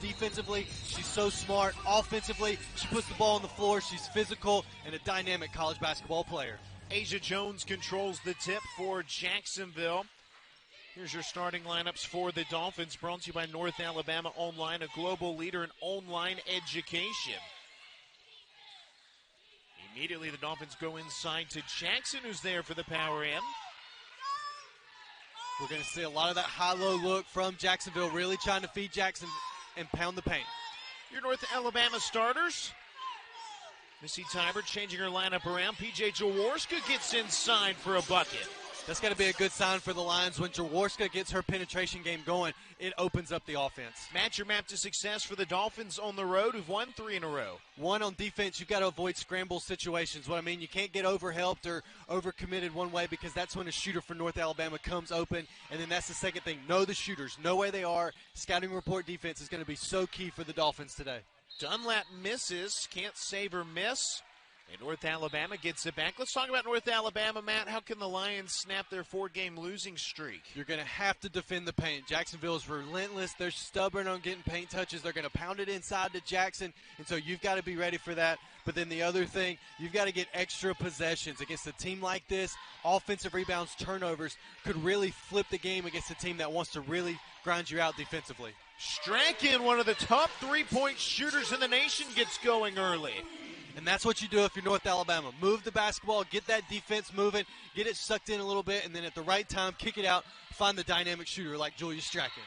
defensively. She's so smart. Offensively, she puts the ball on the floor. She's physical and a dynamic college basketball player. Asia Jones controls the tip for Jacksonville. Here's your starting lineups for the Dolphins, brought to you by North Alabama Online, a global leader in online education. Immediately, the Dolphins go inside to Jackson, who's there for the power in. We're going to see a lot of that high-low look from Jacksonville, really trying to feed Jackson and pound the paint. Your North Alabama starters. Missy Tiber changing her lineup around. P.J. Jaworska gets inside for a bucket. That's going to be a good sign for the Lions. When Jaworska gets her penetration game going, it opens up the offense. Match your map to success for the Dolphins on the road, who've won 3 in a row. One, on defense, you've got to avoid scramble situations. What I mean, you can't get overhelped or overcommitted one way, because that's when a shooter for North Alabama comes open. And then that's the second thing. Know the shooters. Know where they are. Scouting report defense is going to be so key for the Dolphins today. Dunlap misses. Can't save or miss. And North Alabama gets it back. Let's talk about North Alabama, Matt. How can the Lions snap their 4-game losing streak? You're going to have to defend the paint. Jacksonville is relentless. They're stubborn on getting paint touches. They're going to pound it inside to Jackson, and so you've got to be ready for that. But then the other thing, you've got to get extra possessions. Against a team like this, offensive rebounds, turnovers could really flip the game against a team that wants to really grind you out defensively. Strachan, one of the top 3-point shooters in the nation, gets going early. And that's what you do if you're North Alabama. Move the basketball, get that defense moving, get it sucked in a little bit, and then at the right time, kick it out, find the dynamic shooter like Julia Strachan.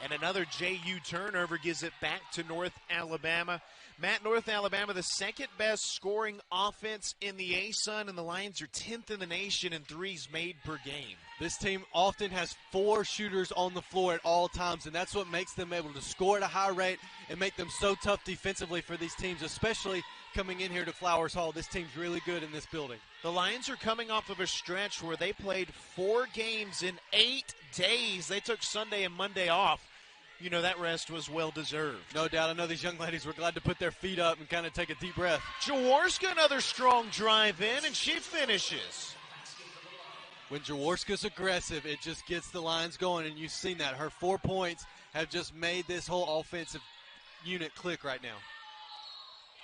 And another JU turnover gives it back to North Alabama. Matt, North Alabama, the second best scoring offense in the ASUN, and the Lions are 10th in the nation in threes made per game. This team often has 4 shooters on the floor at all times, and that's what makes them able to score at a high rate and make them so tough defensively for these teams, especially coming in here to Flowers Hall. This team's really good in this building. The Lions are coming off of a stretch where they played 4 games in 8 days. They took Sunday and Monday off. You know, that rest was well-deserved. No doubt. I know these young ladies were glad to put their feet up and kind of take a deep breath. Jaworska, another strong drive in, and she finishes. When Jaworska's aggressive, it just gets the Lions going, and you've seen that. Her 4 points have just made this whole offensive unit click right now.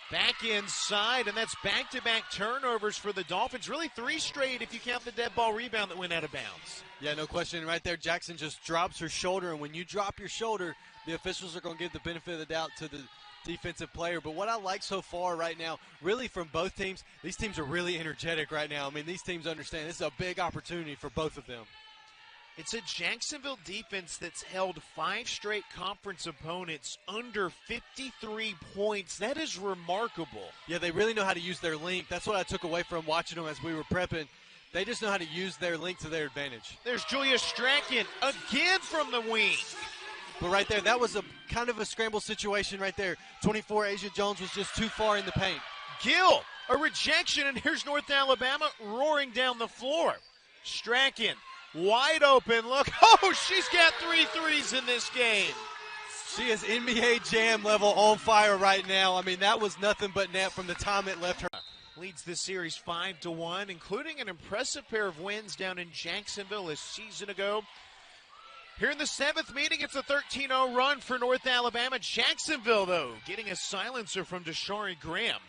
Back inside, and that's back-to-back turnovers for the Dolphins. Really 3 straight if you count the dead ball rebound that went out of bounds. Yeah, no question. Right there, Jackson just drops her shoulder, and when you drop your shoulder, the officials are going to give the benefit of the doubt to the defensive player. But what I like so far right now, really from both teams, these teams are really energetic right now. I mean, these teams understand this is a big opportunity for both of them. It's a Jacksonville defense that's held 5 straight conference opponents under 53 points. That is remarkable. Yeah, they really know how to use their length. That's what I took away from watching them as we were prepping. They just know how to use their length to their advantage. There's Julia Strachan again from the wing. But right there, that was a kind of a scramble situation right there. 24, Asia Jones was just too far in the paint. Gill, a rejection, and here's North Alabama roaring down the floor. Strachan, wide open look. Oh, she's got 3 threes in this game. She is NBA Jam level on fire right now. I mean, that was nothing but net from the time it left her. Leads this series 5-1, including an impressive pair of wins down in Jacksonville a season ago. Here in the 7th meeting, it's a 13-0 run for North Alabama. Jacksonville, though, getting a silencer from Deshari Graham.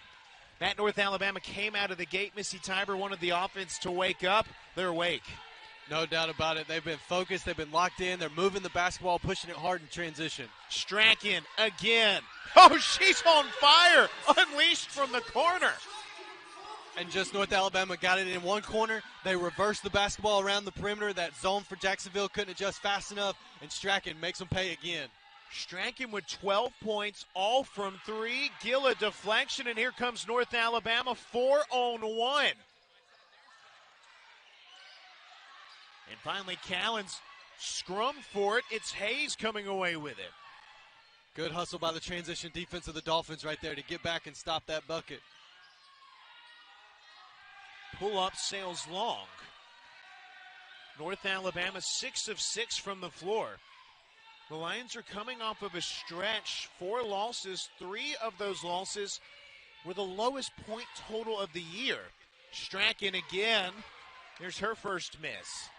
That North Alabama came out of the gate. Missy Tiber wanted the offense to wake up. They're awake. No doubt about it. They've been focused. They've been locked in. They're moving the basketball, pushing it hard in transition. Strachan again. Oh, she's on fire. Unleashed from the corner. And just North Alabama got it in one corner. They reversed the basketball around the perimeter. That zone for Jacksonville couldn't adjust fast enough, and Strachan makes them pay again. Strachan with 12 points, all from 3. Gill a deflection, and here comes North Alabama, 4-on-1. And finally, Callens scrum for it. It's Hayes coming away with it. Good hustle by the transition defense of the Dolphins right there to get back and stop that bucket. Pull-up sails long. North Alabama 6 of 6 from the floor. The Lions are coming off of a stretch, 4 losses. 3 of those losses were the lowest point total of the year. Strachan again. There's her first miss.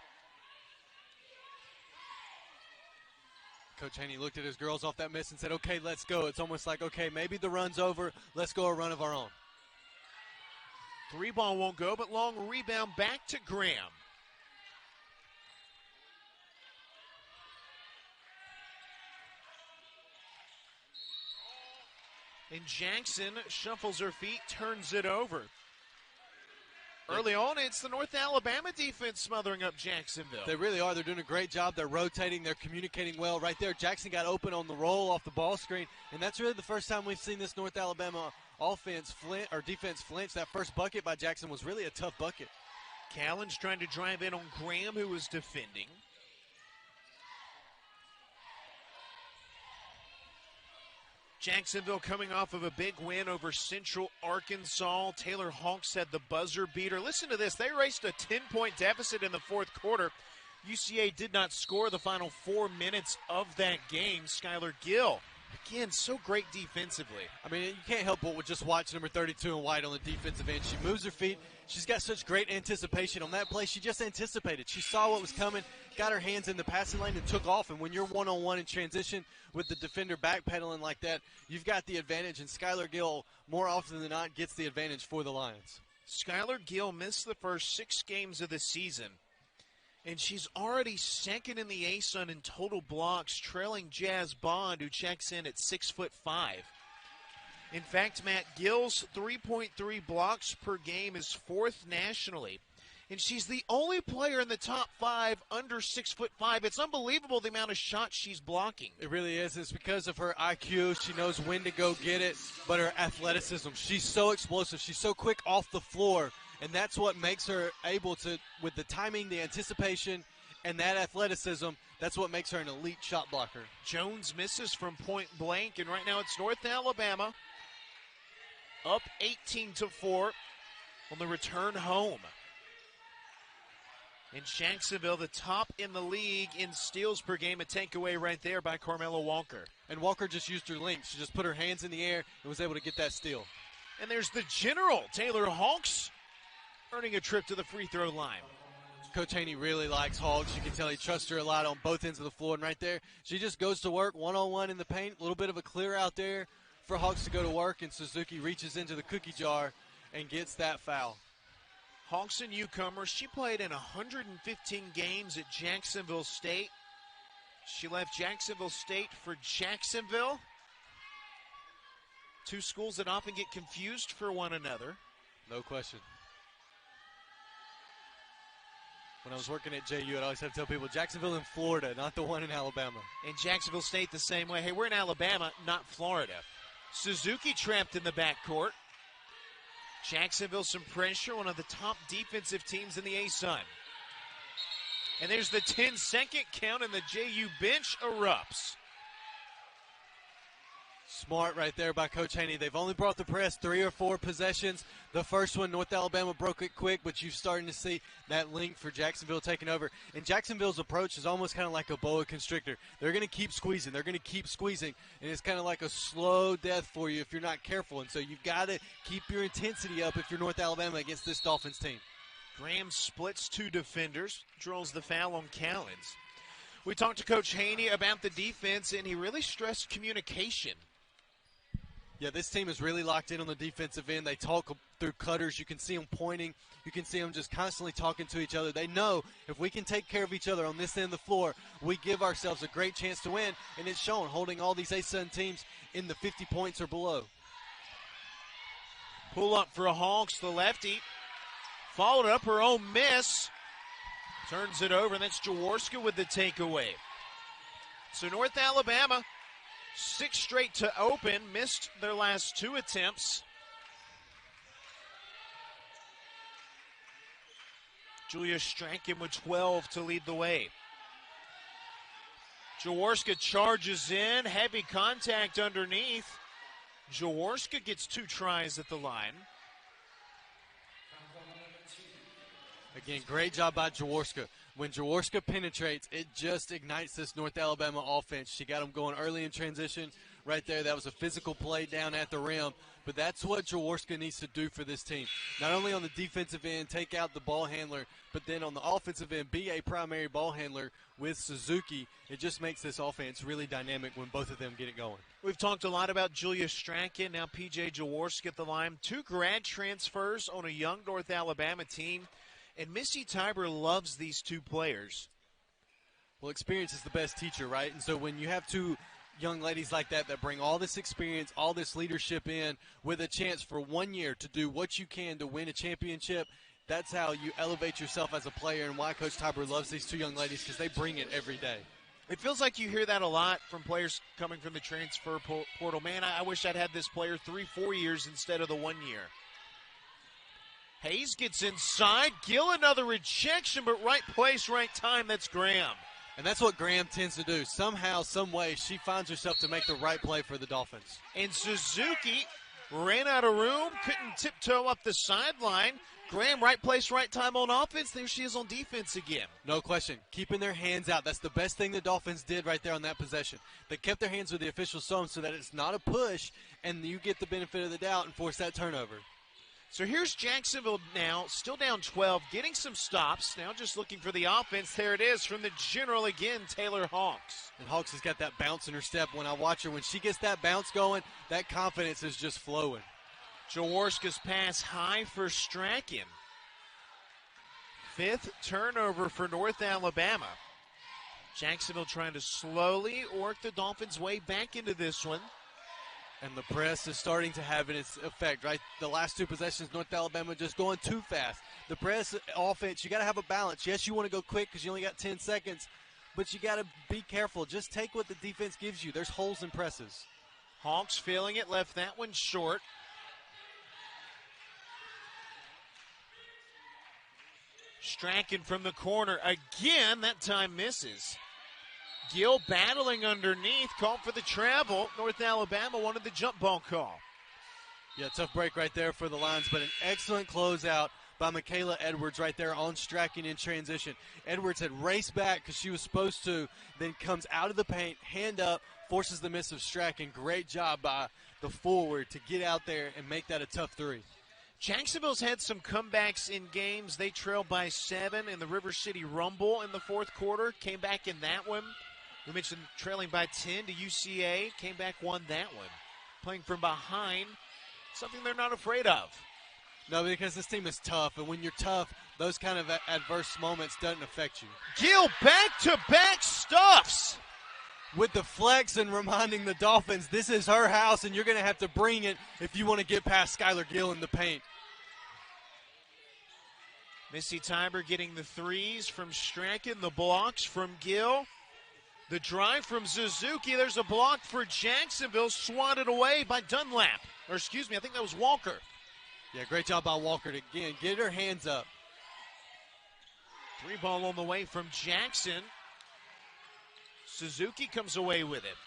Coach Haney looked at his girls off that miss and said, okay, let's go. It's almost like, okay, maybe the run's over. Let's go a run of our own. 3-ball won't go, but long rebound back to Graham. And Jackson shuffles her feet, turns it over. Early on, it's the North Alabama defense smothering up Jacksonville. They really are. They're doing a great job. They're rotating. They're communicating well. Right there, Jackson got open on the roll off the ball screen, and that's really the first time we've seen this North Alabama defense flinch. That first bucket by Jackson was really a tough bucket. Callan's trying to drive in on Graham, who was defending. Jacksonville coming off of a big win over Central Arkansas. Taylor Hawks had the buzzer beater. Listen to this. They raced a 10-point deficit in the fourth quarter. UCA did not score the final 4 minutes of that game. Skylar Gill, again, so great defensively. I mean, you can't help but just watch number 32 in white on the defensive end. She moves her feet. She's got such great anticipation on that play. She just anticipated. She saw what was coming, got her hands in the passing lane, and took off. And when you're one-on-one in transition with the defender backpedaling like that, you've got the advantage. And Skylar Gill, more often than not, gets the advantage for the Lions. Skylar Gill missed the first 6 games of the season, and she's already second in the ASUN in total blocks, trailing Jazz Bond, who checks in at 6'5". In fact, Matt, Gill's 3.3 blocks per game is 4th nationally. And she's the only player in the top 5 under 6'5". It's unbelievable the amount of shots she's blocking. It really is. It's because of her IQ. She knows when to go get it, but her athleticism. She's so explosive. She's so quick off the floor, and that's what makes her able to, with the timing, the anticipation, and that athleticism, that's what makes her an elite shot blocker. Jones misses from point blank, and right now it's North Alabama up 18-4 on the return home. In Jacksonville, the top in the league in steals per game, a takeaway right there by Carmelo Walker. And Walker just used her length. She just put her hands in the air and was able to get that steal. And there's the general, Taylor Hawks, earning a trip to the free throw line. Coach Haney really likes Hawks. You can tell he trusts her a lot on both ends of the floor. And right there, she just goes to work one-on-one in the paint. A little bit of a clear out there for Hawks to go to work, and Suzuki reaches into the cookie jar and gets that foul. Hawks, a newcomer. She played in 115 games at Jacksonville State. She left Jacksonville State for Jacksonville. 2 schools that often get confused for one another. No question. When I was working at JU, I'd always have to tell people, Jacksonville in Florida, not the one in Alabama. And Jacksonville State the same way. Hey, we're in Alabama, not Florida. Suzuki trapped in the backcourt. Jacksonville some pressure, one of the top defensive teams in the ASUN. And there's the 10-second count, and the JU bench erupts. Smart right there by Coach Haney. They've only brought the press 3 or 4 possessions. The first one, North Alabama broke it quick, but you're starting to see that link for Jacksonville taking over. And Jacksonville's approach is almost kind of like a boa constrictor. They're going to keep squeezing. They're going to keep squeezing, and it's kind of like a slow death for you if you're not careful. And so you've got to keep your intensity up if you're North Alabama against this Dolphins team. Graham splits 2 defenders, draws the foul on Callens. We talked to Coach Haney about the defense, and he really stressed communication. Yeah, this team is really locked in on the defensive end. They talk through cutters. You can see them pointing. You can see them just constantly talking to each other. They know if we can take care of each other on this end of the floor, we give ourselves a great chance to win, and it's shown, holding all these ASUN teams in the 50 points or below. Pull up for Hawks, the lefty. Followed up her own miss. Turns it over, and that's Jaworska with the takeaway. So North Alabama, 6 straight to open, missed their last 2 attempts. Julia Strachan with 12 to lead the way. Jaworska charges in, heavy contact underneath. Jaworska gets 2 tries at the line. Again, great job by Jaworska. when Jaworska penetrates, it just ignites this North Alabama offense. She got them going early in transition right there. That was a physical play down at the rim. But that's what Jaworska needs to do for this team. Not only on the defensive end, take out the ball handler, but then on the offensive end, be a primary ball handler with Suzuki. It just makes this offense really dynamic when both of them get it going. We've talked a lot about Julia Strachan, now P.J. Jaworska at the line. 2 grad transfers on a young North Alabama team. And Missy Tiber loves these 2 players. Well, experience is the best teacher, right? And so when you have 2 young ladies like that bring all this experience, all this leadership in with a chance for 1 year to do what you can to win a championship, that's how you elevate yourself as a player, and why Coach Tiber loves these 2 young ladies, because they bring it every day. It feels like you hear that a lot from players coming from the transfer portal. Man, I wish I'd had this player 3-4 years instead of the 1 year. Hayes gets inside. Gill, another rejection, but right place, right time. That's Graham. And that's what Graham tends to do. Somehow, some way, she finds herself to make the right play for the Dolphins. And Suzuki ran out of room, couldn't tiptoe up the sideline. Graham, right place, right time on offense. There she is on defense again. No question. Keeping their hands out. That's the best thing the Dolphins did right there on that possession. They kept their hands with the official zone so that it's not a push, and you get the benefit of the doubt and force that turnover. So here's Jacksonville now, still down 12, getting some stops. Now just looking for the offense. There it is from the general again, Taylor Hawks. And Hawks has got that bounce in her step. When I watch her, when she gets that bounce going, that confidence is just flowing. Jaworska's pass high for Strachan. 5th turnover for North Alabama. Jacksonville trying to slowly work the Dolphins' way back into this one. And the press is starting to have its effect, right? The last 2 possessions, North Alabama just going too fast. The press offense, you got to have a balance. Yes, you want to go quick because you only got 10 seconds, but you got to be careful. Just take what the defense gives you. There's holes in presses. Hawks feeling it, left that one short. Strachan from the corner again, that time misses. Gill battling underneath, called for the travel. North Alabama wanted the jump ball call. Yeah, tough break right there for the Lions, but an excellent closeout by Michaela Edwards right there on Strachan in transition. Edwards had raced back because she was supposed to, then comes out of the paint, hand up, forces the miss of Strachan. Great job by the forward to get out there and make that a tough 3. Jacksonville's had some comebacks in games. They trailed by 7 in the River City Rumble in the 4th quarter. Came back in that one. We mentioned trailing by 10 to UCA. Came back, won that one. Playing from behind, something they're not afraid of. No, because this team is tough, and when you're tough, those kind of adverse moments doesn't affect you. Gill back-to-back stuffs. With the flex and reminding the Dolphins this is her house, and you're going to have to bring it if you want to get past Skylar Gill in the paint. Missy Tiber getting the 3s from Strachan, the blocks from Gill. The drive from Suzuki. There's a block for Jacksonville, swatted away by Dunlap. Or excuse me, I think that was Walker. Yeah, great job by Walker to, again, get her hands up. 3 ball on the way from Jackson. Suzuki comes away with it.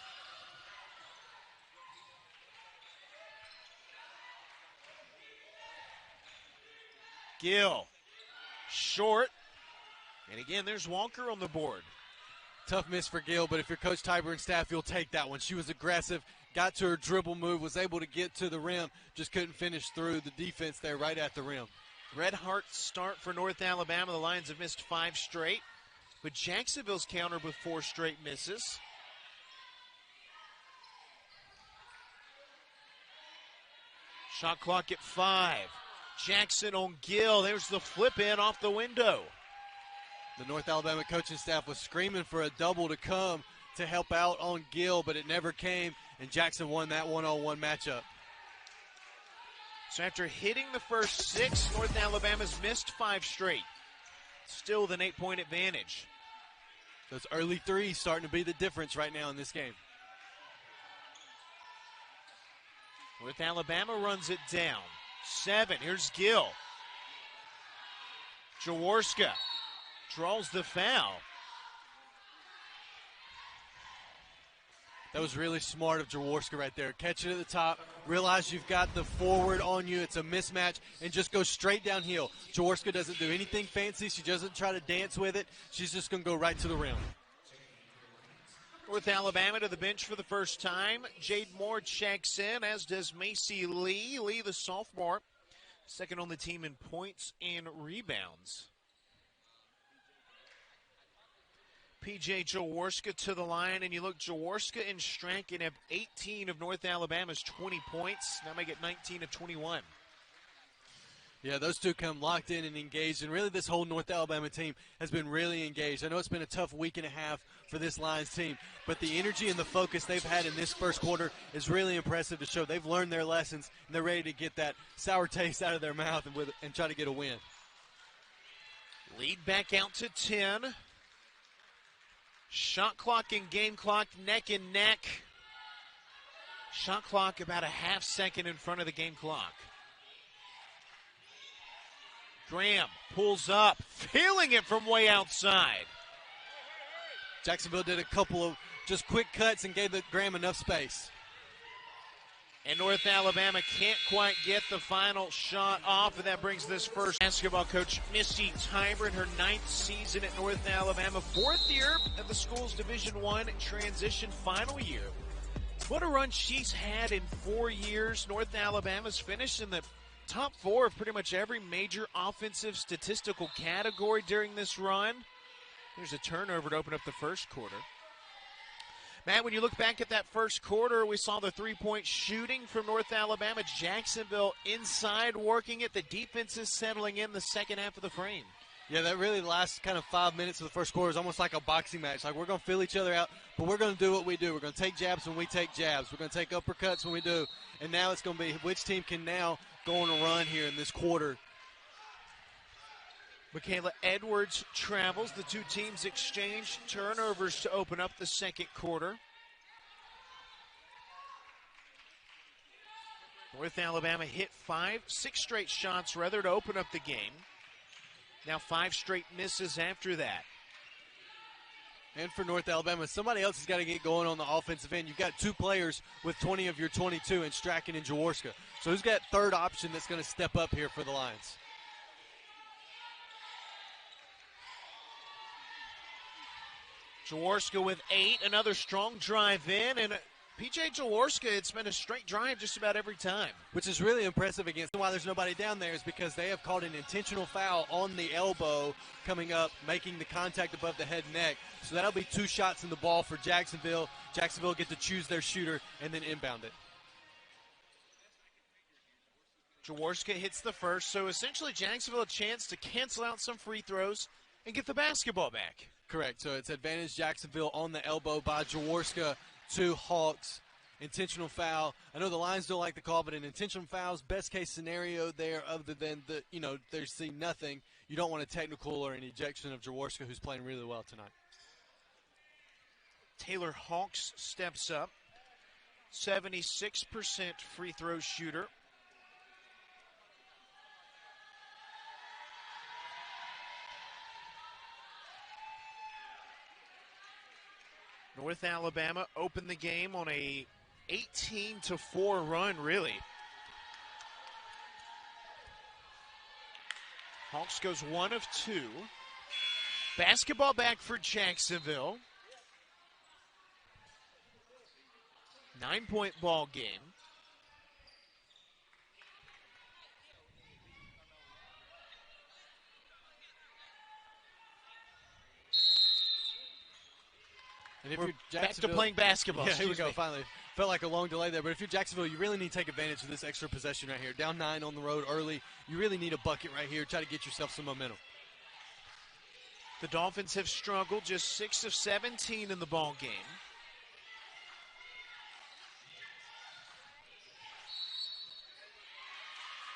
Gill, short. And again, there's Walker on the board. Tough miss for Gill, but if you're Coach Tiber and staff, you'll take that one. She was aggressive, got to her dribble move, was able to get to the rim, just couldn't finish through the defense there right at the rim. Red Heart start for North Alabama. The Lions have missed 5 straight, but Jacksonville's countered with 4 straight misses. Shot clock at 5. Jackson on Gill. There's the flip in off the window. The North Alabama coaching staff was screaming for a double to come to help out on Gill, but it never came, and Jackson won that one-on-one matchup. So after hitting the first 6, North Alabama's missed 5 straight. Still with an 8-point advantage. Those early 3s starting to be the difference right now in this game. North Alabama runs it down. 7, here's Gill. Jaworska draws the foul. That was really smart of Jaworska right there. Catch it at the top, realize you've got the forward on you, it's a mismatch, and just go straight downhill. Jaworska doesn't do anything fancy. She doesn't try to dance with it. She's just going to go right to the rim. North Alabama to the bench for the first time. Jade Moore checks in, as does Macy Lee. Lee, the sophomore, second on the team in points and rebounds. P.J. Jaworska to the line, and you look, Jaworska and Strachan have 18 of North Alabama's 20 points. Now make it 19 of 21. Yeah, those two come locked in and engaged, and really this whole North Alabama team has been really engaged. I know it's been a tough week and a half for this Lions team, but the energy and the focus they've had in this first quarter is really impressive to show. They've learned their lessons, and they're ready to get that sour taste out of their mouth and try to get a win. Lead back out to 10. Shot clock and game clock neck and neck. Shot clock about a half second in front of the game clock. Graham pulls up, feeling it from way outside. Jacksonville did a couple of just quick cuts and gave Graham enough space. And North Alabama can't quite get the final shot off, and that brings this first basketball coach, Misty Tybert, her 9th season at North Alabama, 4th year of the school's Division I transition final year. What a run she's had in 4 years. North Alabama's finished in the top 4 of pretty much every major offensive statistical category during this run. There's a turnover to open up the first quarter. Matt, when you look back at that first quarter, we saw the three-point shooting from North Alabama. Jacksonville inside working it. The defense is settling in the second half of the frame. Yeah, that really last kind of 5 minutes of the first quarter is almost like a boxing match. Like, we're going to feel each other out, but we're going to do what we do. We're going to take jabs when we take jabs. We're going to take uppercuts when we do. And now it's going to be which team can now go on a run here in this quarter. Michaela Edwards travels. The two teams exchange turnovers to open up the second quarter. North Alabama hit 6 straight shots rather to open up the game. Now 5 straight misses after that. And for North Alabama, somebody else has got to get going on the offensive end. You've got 2 players with 20 of your 22 in Strachan and Jaworska. So who's got third option that's going to step up here for the Lions? Jaworska with 8, another strong drive in, and P.J. Jaworska, it's been a straight drive just about every time. Which is really impressive against why there's nobody down there is because they have called an intentional foul on the elbow coming up, making the contact above the head and neck. So that'll be 2 shots in the ball for Jacksonville. Jacksonville get to choose their shooter and then inbound it. Jaworska hits the first, so essentially Jacksonville a chance to cancel out some free throws and get the basketball back. Correct. So it's advantage Jacksonville on the elbow by Jaworska to Hawks. Intentional foul. I know the Lions don't like the call, but an intentional foul is best case scenario there other than they see nothing. You don't want a technical or an ejection of Jaworska, who's playing really well tonight. Taylor Hawks steps up. 76% free throw shooter. North Alabama opened the game on a 18-4 run, really. Hawks goes 1 of 2. Basketball back for Jacksonville. 9-point ball game. And if We're you're back to playing basketball. Yeah, here we go, finally. Felt like a long delay there, but if you're Jacksonville, you really need to take advantage of this extra possession right here. Down 9 on the road early. You really need a bucket right here. Try to get yourself some momentum. The Dolphins have struggled, just 6 of 17 in the ball game.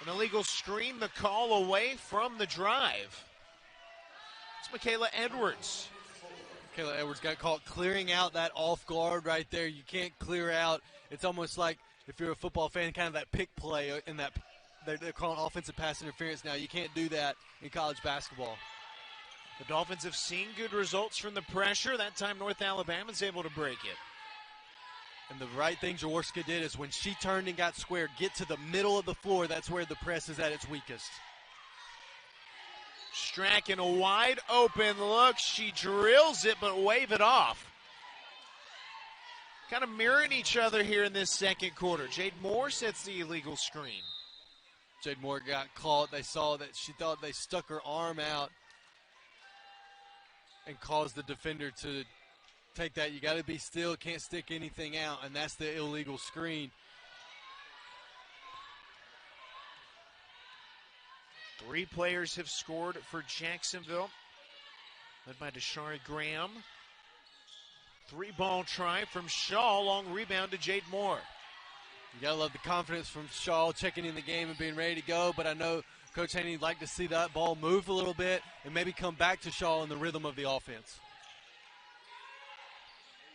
An illegal screen, the call away from the drive. It's Michaela Edwards. Michaela Edwards got caught clearing out that off guard right there. You can't clear out. It's almost like if you're a football fan, kind of that pick play in that they're calling offensive pass interference now. You can't do that in college basketball. The Dolphins have seen good results from the pressure. That time North Alabama's able to break it. And the right thing Jaworska did is when she turned and got square, get to the middle of the floor. That's where the press is at its weakest. Strachan, a wide open look. She drills it, but wave it off. Kind of mirroring each other here in this second quarter. Jade Moore sets the illegal screen. Jade Moore got caught. They saw that she thought they stuck her arm out and caused the defender to take that. You got to be still, can't stick anything out, and that's the illegal screen. 3 players have scored for Jacksonville, led by Deshari Graham. 3-ball try from Shaw, long rebound to Jade Moore. You got to love the confidence from Shaw checking in the game and being ready to go, but I know Coach Haney would like to see that ball move a little bit and maybe come back to Shaw in the rhythm of the offense.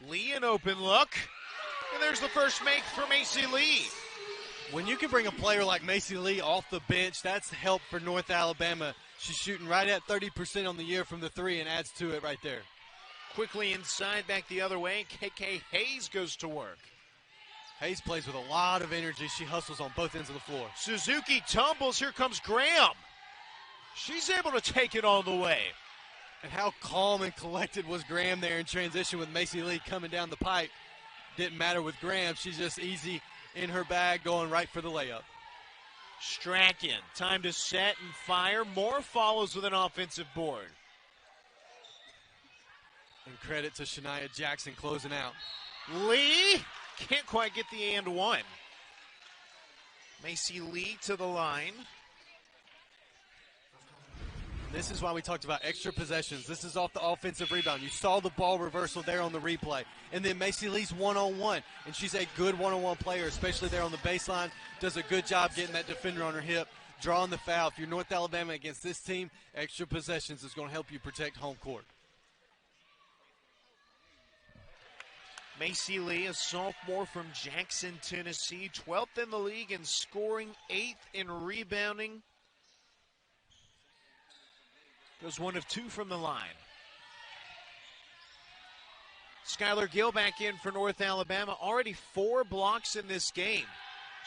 Lee, an open look, and there's the first make for Macy Lee. When you can bring a player like Macy Lee off the bench, that's help for North Alabama. She's shooting right at 30% on the year from the 3 and adds to it right there. Quickly inside, back the other way, KK Hayes goes to work. Hayes plays with a lot of energy. She hustles on both ends of the floor. Suzuki tumbles. Here comes Graham. She's able to take it all the way. And how calm and collected was Graham there in transition with Macy Lee coming down the pipe. Didn't matter with Graham. She's just easy in her bag going right for the layup. Strachan, time to set and fire. Moore follows with an offensive board. And credit to Shania Jackson closing out. Lee can't quite get the and one. Macy Lee to the line. This is why we talked about extra possessions. This is off the offensive rebound. You saw the ball reversal there on the replay. And then Macy Lee's one-on-one. And she's a good one-on-one player, especially there on the baseline. Does a good job getting that defender on her hip, drawing the foul. If you're North Alabama against this team, extra possessions is going to help you protect home court. Macy Lee, a sophomore from Jackson, Tennessee, 12th in the league in scoring, 8th in rebounding. Goes 1 of 2 from the line. Skylar Gill back in for North Alabama. Already 4 blocks in this game.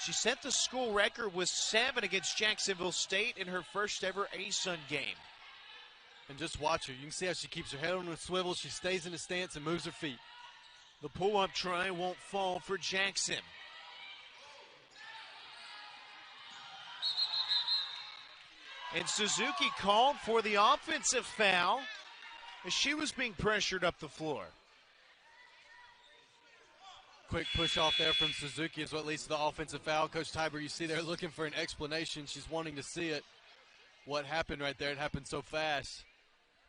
She set the school record with 7 against Jacksonville State in her first ever ASUN game. And just watch her. You can see how she keeps her head on the swivel. She stays in the stance and moves her feet. The pull-up try won't fall for Jackson. And Suzuki called for the offensive foul as she was being pressured up the floor. Quick push off there from Suzuki is what leads to the offensive foul. Coach Tiber, you see they're looking for an explanation. She's wanting to see it. What happened right there? It happened so fast.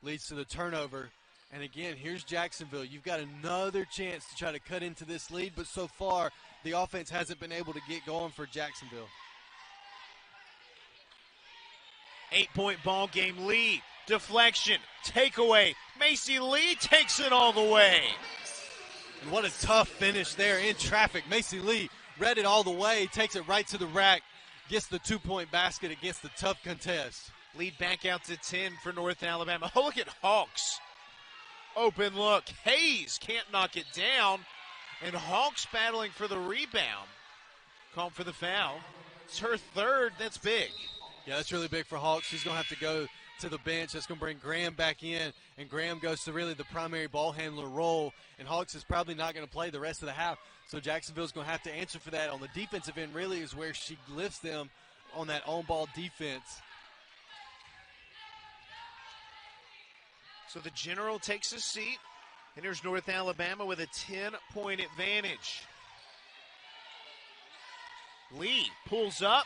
Leads to the turnover. And again, here's Jacksonville. You've got another chance to try to cut into this lead, but so far the offense hasn't been able to get going for Jacksonville. 8-point ball game lead. Deflection. Takeaway. Macy Lee takes it all the way. And what a tough finish there in traffic. Macy Lee read it all the way, takes it right to the rack, gets the 2-point basket against the tough contest. Lead back out to 10 for North Alabama. Oh, look at Hawks. Open look. Hayes can't knock it down. And Hawks battling for the rebound. Called for the foul. It's her 3rd. That's big. Yeah, that's really big for Hawks. She's going to have to go to the bench. That's going to bring Graham back in. And Graham goes to really the primary ball handler role. And Hawks is probably not going to play the rest of the half. So Jacksonville's going to have to answer for that. On the defensive end really is where she lifts them on that on-ball defense. So the general takes a seat, and here's North Alabama with a 10-point advantage. Lee pulls up.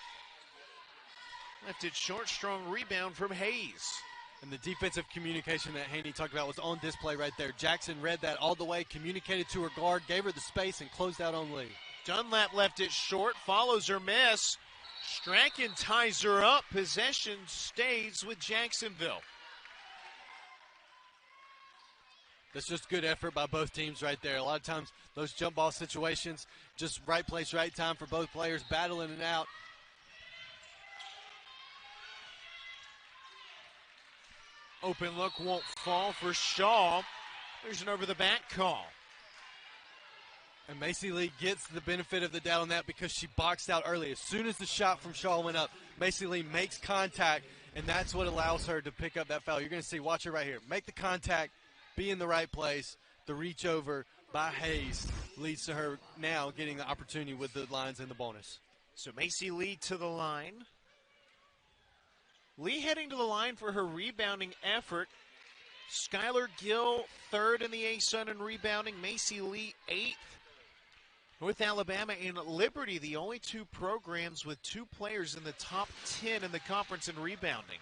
Left it short, strong rebound from Hayes. And the defensive communication that Haney talked about was on display right there. Jackson read that all the way, communicated to her guard, gave her the space, and closed out on Lee. Dunlap left it short, follows her miss. Strachan ties her up. Possession stays with Jacksonville. That's just good effort by both teams right there. A lot of times those jump ball situations, just right place, right time for both players, battling it out. Open look won't fall for Shaw. There's an over-the-back call. And Macy Lee gets the benefit of the doubt on that because she boxed out early. As soon as the shot from Shaw went up, Macy Lee makes contact, and that's what allows her to pick up that foul. You're going to see, watch her right here. Make the contact, be in the right place. The reach over by Hayes leads to her now getting the opportunity with the lines and the bonus. So Macy Lee to the line. Lee heading to the line for her rebounding effort. Skylar Gill, third in the ASUN in rebounding. Macy Lee, eighth. North Alabama and Liberty, the only two programs with two players in the top 10 in the conference in rebounding.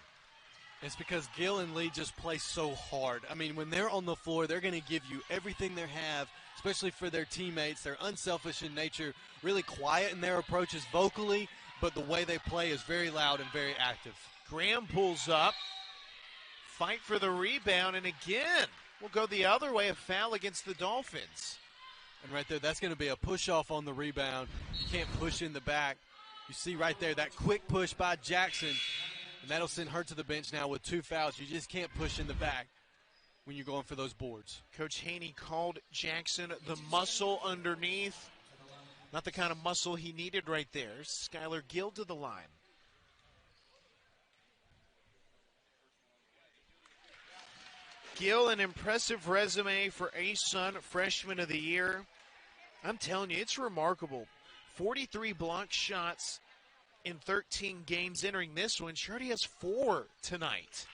It's because Gill and Lee just play so hard. I mean, when they're on the floor, they're going to give you everything they have, especially for their teammates. They're unselfish in nature, really quiet in their approaches vocally, but the way they play is very loud and very active. Graham pulls up, fight for the rebound, and again, we'll go the other way, a foul against the Dolphins. And right there, that's going to be a push-off on the rebound. You can't push in the back. You see right there that quick push by Jackson, and that'll send her to the bench now with 2 fouls. You just can't push in the back when you're going for those boards. Coach Haney called Jackson the muscle underneath. Not the kind of muscle he needed right there. Skylar Gill to the line. Gill, an impressive resume for ASUN Freshman of the Year. I'm telling you, it's remarkable. 43 block shots in 13 games entering this one. She already has 4 tonight.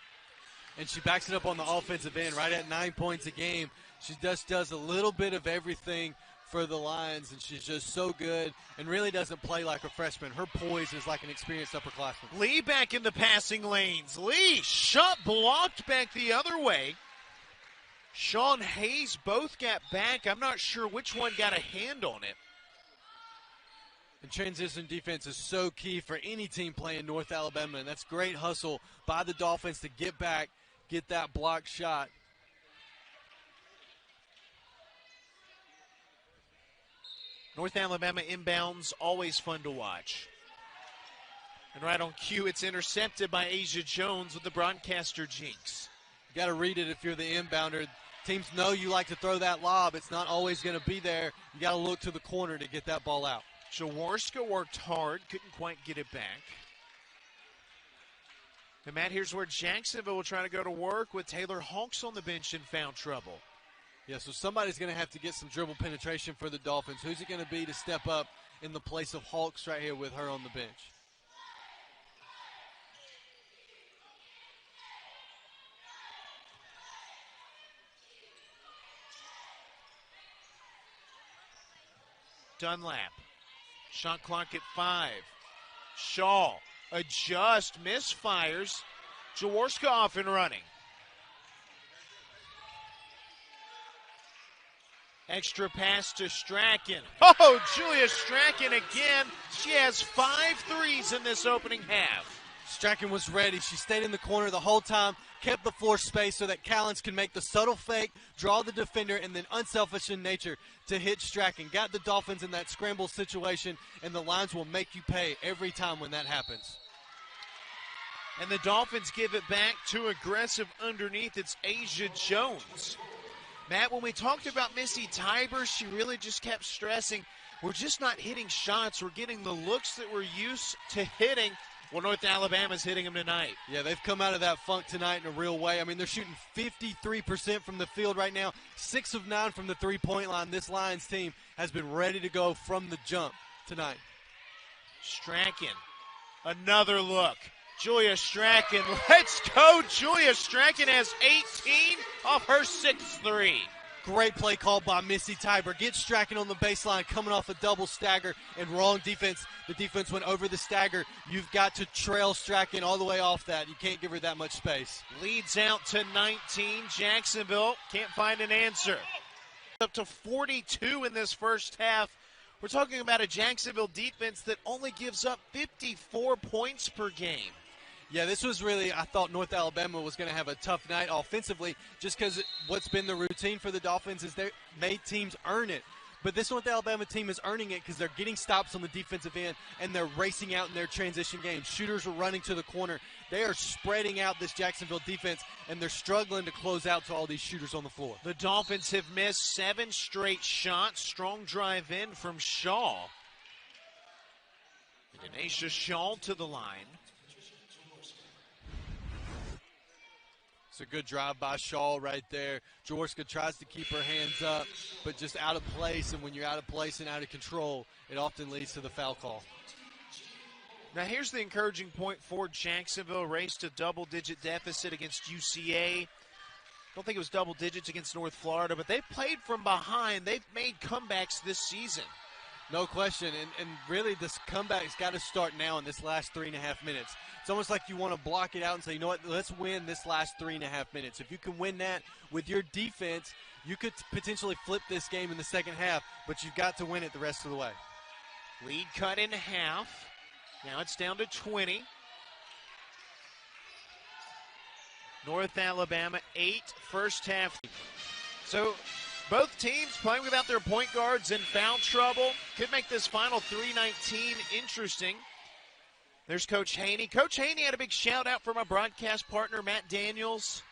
And she backs it up on the offensive end, right at 9 points a game. She just does a little bit of everything for the Lions, and she's just so good and really doesn't play like a freshman. Her poise is like an experienced upperclassman. Lee back in the passing lanes. Lee, shot blocked back the other way. Sean Hayes both got back. I'm not sure which one got a hand on it. And transition defense is so key for any team playing North Alabama, and that's great hustle by the Dolphins to get back, get that blocked shot. North Alabama inbounds, always fun to watch. And right on cue, it's intercepted by Asia Jones with the broadcaster jinx. You got to read it if you're the inbounder. Teams know you like to throw that lob. It's not always going to be there. You got to look to the corner to get that ball out. Jaworska worked hard, couldn't quite get it back. And Matt, here's where Jacksonville will try to go to work with Taylor Hawks on the bench in foul trouble. Yeah, so somebody's going to have to get some dribble penetration for the Dolphins. Who's it going to be to step up in the place of Hawks right here with her on the bench? Dunlap. Shot clock at 5. Shaw. Adjust. Misfires. Jaworska off and running. Extra pass to Strachan. Oh, Julia Strachan again. She has 5 threes in this opening half. Strachan was ready. She stayed in the corner the whole time, kept the floor space so that Callens can make the subtle fake, draw the defender, and then unselfish in nature to hit Strachan. Got the Dolphins in that scramble situation, and the Lions will make you pay every time when that happens. And the Dolphins give it back to aggressive underneath. It's Asia Jones. Matt, when we talked about Missy Tiber, she really just kept stressing, we're just not hitting shots. We're getting the looks that we're used to hitting. Well, North Alabama's hitting them tonight. Yeah, they've come out of that funk tonight in a real way. I mean, they're shooting 53% from the field right now, 6 of 9 from the three-point line. This Lions team has been ready to go from the jump tonight. Strachan, another look. Julia Strachan, let's go. Julia Strachan has 18 off her 6th three. Great play called by Missy Tiber. Get Strachan on the baseline, coming off a double stagger, and wrong defense. The defense went over the stagger. You've got to trail Strachan all the way off that. You can't give her that much space. Leads out to 19. Jacksonville can't find an answer. Up to 42 in this first half. We're talking about a Jacksonville defense that only gives up 54 points per game. Yeah, this was really, I thought North Alabama was going to have a tough night offensively just because what's been the routine for the Dolphins is they made teams earn it. But this North Alabama team is earning it because they're getting stops on the defensive end, and they're racing out in their transition game. Shooters are running to the corner. They are spreading out this Jacksonville defense, and they're struggling to close out to all these shooters on the floor. The Dolphins have missed 7 straight shots. Strong drive in from Shaw. Denasia Shaw to the line. It's a good drive by Shaw right there. Jaworska tries to keep her hands up, but just out of place. And when you're out of place and out of control, it often leads to the foul call. Now here's the encouraging point for Jacksonville. Raced a double-digit deficit against UCA. Don't think it was double digits against North Florida, but they've played from behind. They've made comebacks this season. No question, and really this comeback's got to start now in this last 3.5 minutes. It's almost like you want to block it out and say, you know what, let's win this last 3.5 minutes. If you can win that with your defense, you could potentially flip this game in the second half, but you've got to win it the rest of the way. Lead cut in half. Now it's down to 20. North Alabama 8 first half. So both teams playing without their point guards in foul trouble. Could make this final 3:19 interesting. There's Coach Haney. Coach Haney had a big shout out from our broadcast partner, Matt Daniels.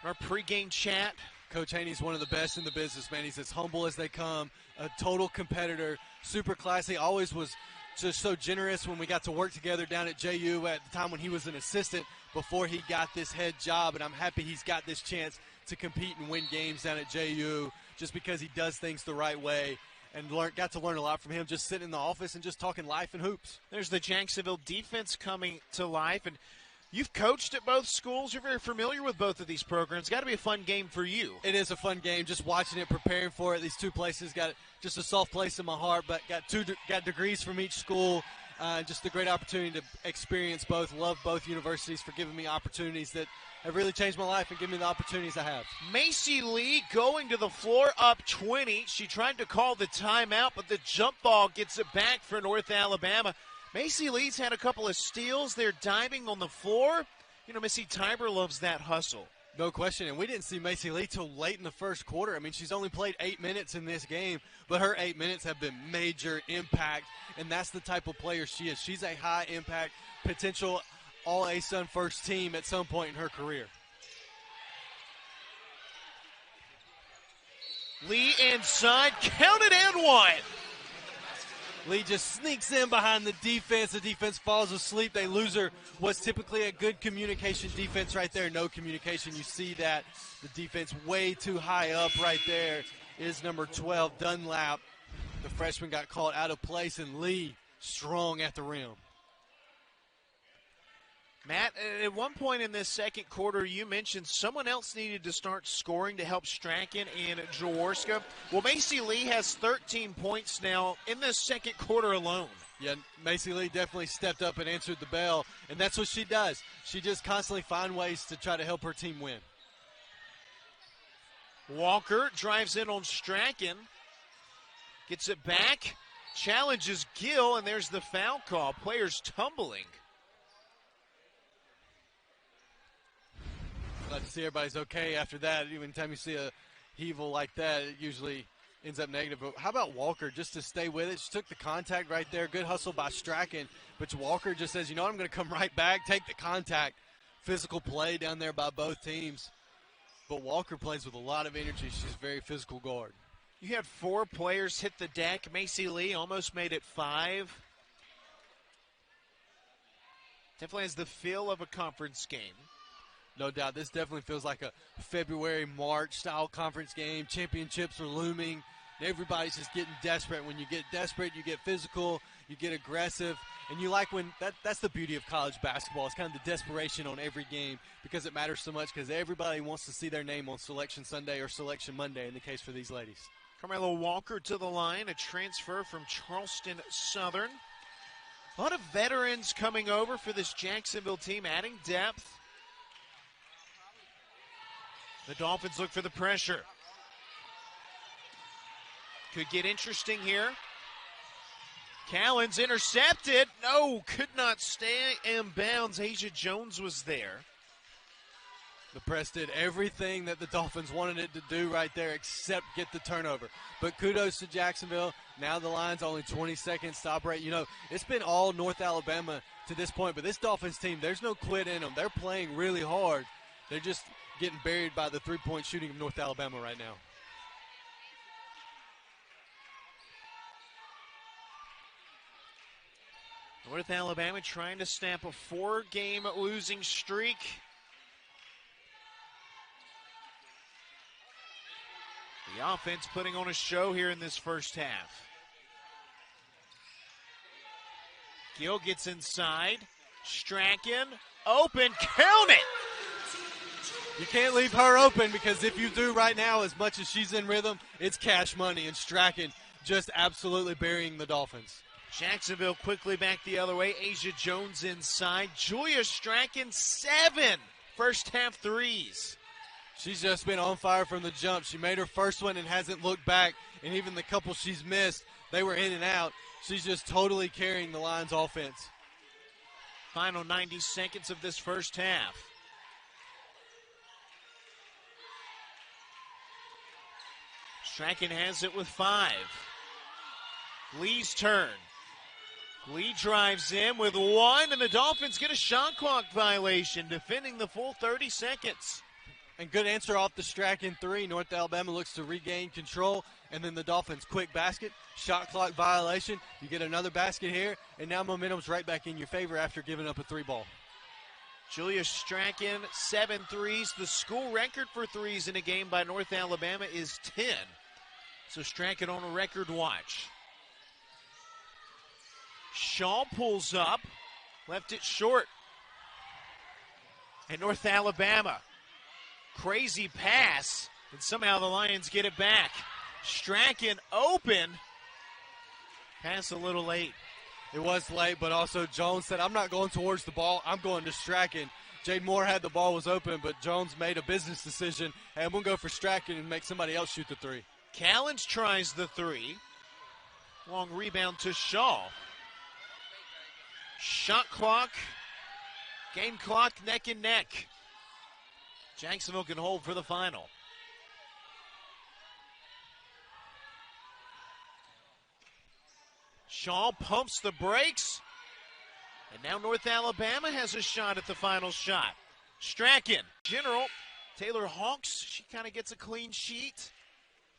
Our pregame chat. Coach Haney's one of the best in the business, man. He's as humble as they come, a total competitor, super classy, always was just so generous when we got to work together down at JU at the time when he was an assistant before he got this head job, and I'm happy he's got this chance to compete and win games down at JU just because he does things the right way, and got to learn a lot from him just sitting in the office and just talking life and hoops. There's the Jacksonville defense coming to life, and you've coached at both schools. You're very familiar with both of these programs. It's got to be a fun game for you. It is a fun game, just watching it, preparing for it. These two places got just a soft place in my heart, but got degrees from each school. Just a great opportunity to experience both. Love both universities for giving me opportunities that have really changed my life and given me the opportunities I have. Macy Lee going to the floor up 20. She tried to call the timeout, but the jump ball gets it back for North Alabama. Macy Lee's had a couple of steals. They're diving on the floor. You know, Missy Tiber loves that hustle. No question, and we didn't see Macy Lee till late in the first quarter. I mean, she's only played 8 minutes in this game, but her 8 minutes have been major impact, and that's the type of player she is. She's a high-impact, potential all-ASUN first team at some point in her career. Lee inside, counted and one. Lee just sneaks in behind the defense. The defense falls asleep. They lose her. What's typically a good communication defense right there. No communication. You see that. The defense way too high up right there is number 12, Dunlap. The freshman got called out of place, and Lee strong at the rim. Matt, at one point in this second quarter, you mentioned someone else needed to start scoring to help Strachan and Jaworska. Well, Macy Lee has 13 points now in this second quarter alone. Yeah, Macy Lee definitely stepped up and answered the bell, and that's what she does. She just constantly finds ways to try to help her team win. Walker drives in on Strachan, gets it back, challenges Gill, and there's the foul call. Players tumbling. Glad to see everybody's okay after that. Even time you see a heaval like that, it usually ends up negative. But how about Walker just to stay with it? She took the contact right there. Good hustle by Strachan. But Walker just says, you know what, I'm going to come right back, take the contact. Physical play down there by both teams. But Walker plays with a lot of energy. She's a very physical guard. You had 4 players hit the deck. Macy Lee almost made it 5. Definitely has the feel of a conference game. No doubt. This definitely feels like a February, March style conference game. Championships are looming. Everybody's just getting desperate. When you get desperate, you get physical, you get aggressive. And you like when that's the beauty of college basketball. It's kind of the desperation on every game because it matters so much because everybody wants to see their name on Selection Sunday or Selection Monday in the case for these ladies. Carmelo Walker to the line, a transfer from Charleston Southern. A lot of veterans coming over for this Jacksonville team, adding depth. The Dolphins look for the pressure. Could get interesting here. Callan's intercepted. No, could not stay in bounds. Asia Jones was there. The press did everything that the Dolphins wanted it to do right there except get the turnover. But kudos to Jacksonville. Now the Lions only 20-second stop rate. You know, it's been all North Alabama to this point, but this Dolphins team, there's no quit in them. They're playing really hard. They're just getting buried by the three-point shooting of North Alabama right now. North Alabama trying to snap a 4-game losing streak. The offense putting on a show here in this first half. Gill gets inside. Strachan, open, count it! You can't leave her open, because if you do right now, as much as she's in rhythm, it's cash money, and Strachan just absolutely burying the Dolphins. Jacksonville quickly back the other way. Asia Jones inside. Julia Strachan, 7 first half threes. She's just been on fire from the jump. She made her first one and hasn't looked back, and even the couple she's missed, they were in and out. She's just totally carrying the Lions offense. Final 90 seconds of this first half. Strachan has it with 5. Lee's turn. Lee drives in with 1, and the Dolphins get a shot clock violation, defending the full 30 seconds. And good answer off the Strachan 3. North Alabama looks to regain control, and then the Dolphins quick basket, shot clock violation. You get another basket here, and now momentum's right back in your favor after giving up a 3-ball. Julia Strachan, 7 threes. The school record for threes in a game by North Alabama is 10. So Strachan on a record watch. Shaw pulls up, left it short. And North Alabama, crazy pass, and somehow the Lions get it back. Strachan open, pass a little late. It was late, but also Jones said, I'm not going towards the ball, I'm going to Strachan. Jade Moore had the ball was open, but Jones made a business decision, and we'll go for Strachan and make somebody else shoot the 3. Callens tries the 3. Long rebound to Shaw. Shot clock, game clock, neck and neck. Jacksonville can hold for the final. Shaw pumps the brakes. And now North Alabama has a shot at the final shot. Strachan, General, Taylor Hawks, she kind of gets a clean sheet.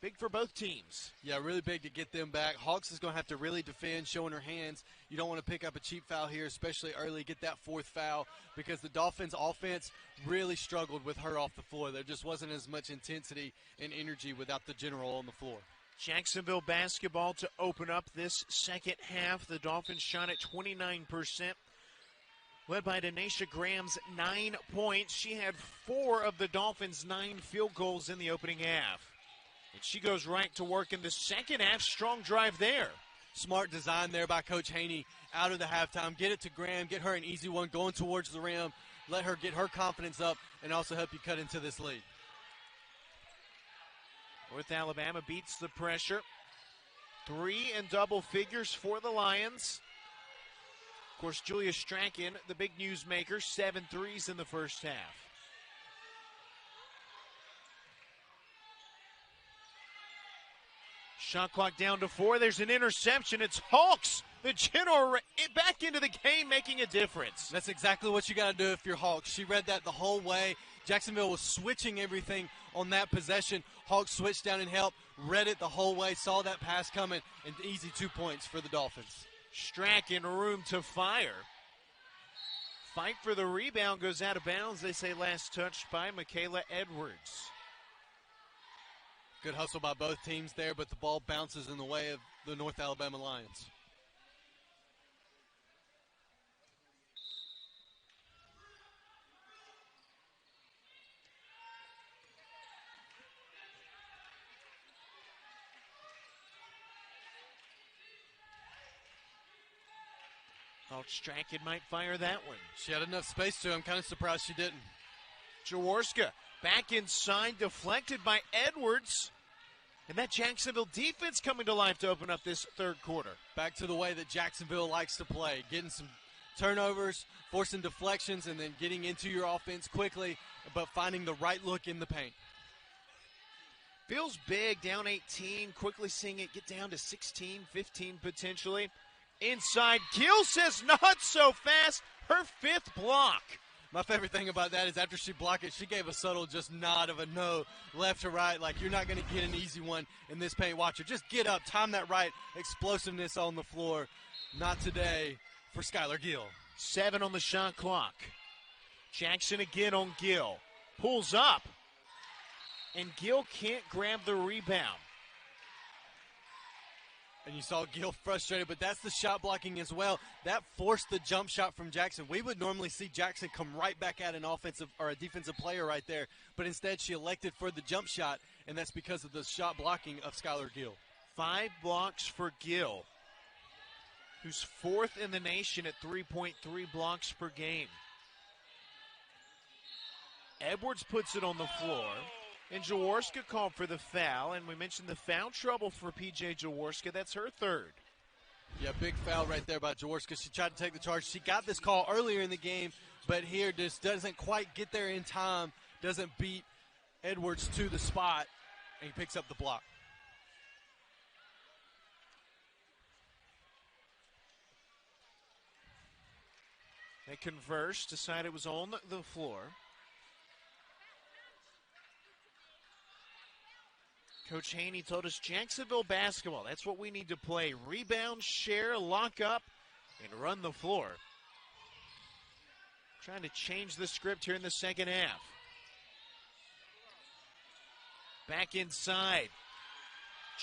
Big for both teams. Yeah, really big to get them back. Hawks is going to have to really defend, showing her hands. You don't want to pick up a cheap foul here, especially early, get that 4th foul, because the Dolphins' offense really struggled with her off the floor. There just wasn't as much intensity and energy without the General on the floor. Jacksonville basketball to open up this second half. The Dolphins shot at 29%, led by Denisha Graham's 9 points. She had 4 of the Dolphins' 9 field goals in the opening half. And she goes right to work in the second half. Strong drive there. Smart design there by Coach Haney out of the halftime. Get it to Graham, get her an easy one going towards the rim. Let her get her confidence up and also help you cut into this lead. North Alabama beats the pressure. 3 in double figures for the Lions. Of course, Julia Strachan, the big newsmaker, 7 threes in the first half. Shot clock down to 4. There's an interception. It's Hawks, the General, back into the game, making a difference. That's exactly what you got to do if you're Hawks. She read that the whole way. Jacksonville was switching everything on that possession. Hawks switched down and helped, read it the whole way, saw that pass coming, and easy 2 points for the Dolphins. Strachan, room to fire. Fight for the rebound, goes out of bounds. They say last touched by Michaela Edwards. Good hustle by both teams there, but the ball bounces in the way of the North Alabama Lions. Thought Strachan might fire that one. She had enough space to. I'm kind of surprised she didn't. Jaworska back inside, deflected by Edwards. And that Jacksonville defense coming to life to open up this third quarter. Back to the way that Jacksonville likes to play. Getting some turnovers, forcing deflections, and then getting into your offense quickly, but finding the right look in the paint. Feels big, down 18, quickly seeing it get down to 16, 15 potentially. Inside, Gill says not so fast, her 5th block. My favorite thing about that is after she blocked it, she gave a subtle just nod of a no, left to right, like you're not going to get an easy one in this paint. Watch her, just get up, time that right, explosiveness on the floor. Not today for Skylar Gill. 7 on the shot clock. Jackson again on Gill. Pulls up. And Gill can't grab the rebound. And you saw Gill frustrated, but that's the shot blocking as well. That forced the jump shot from Jackson. We would normally see Jackson come right back at an offensive or a defensive player right there, but instead she elected for the jump shot, and that's because of the shot blocking of Skylar Gill. 5 blocks for Gill, who's 4th in the nation at 3.3 blocks per game. Edwards puts it on the floor. And Jaworska called for the foul, and we mentioned the foul trouble for P.J. Jaworska. That's her 3rd. Yeah, big foul right there by Jaworska. She tried to take the charge. She got this call earlier in the game, but here just doesn't quite get there in time, doesn't beat Edwards to the spot, and he picks up the block. They conversed, decided it was on the floor. Coach Haney told us Jacksonville basketball, that's what we need to play. Rebound, share, lock up, and run the floor. Trying to change the script here in the second half. Back inside.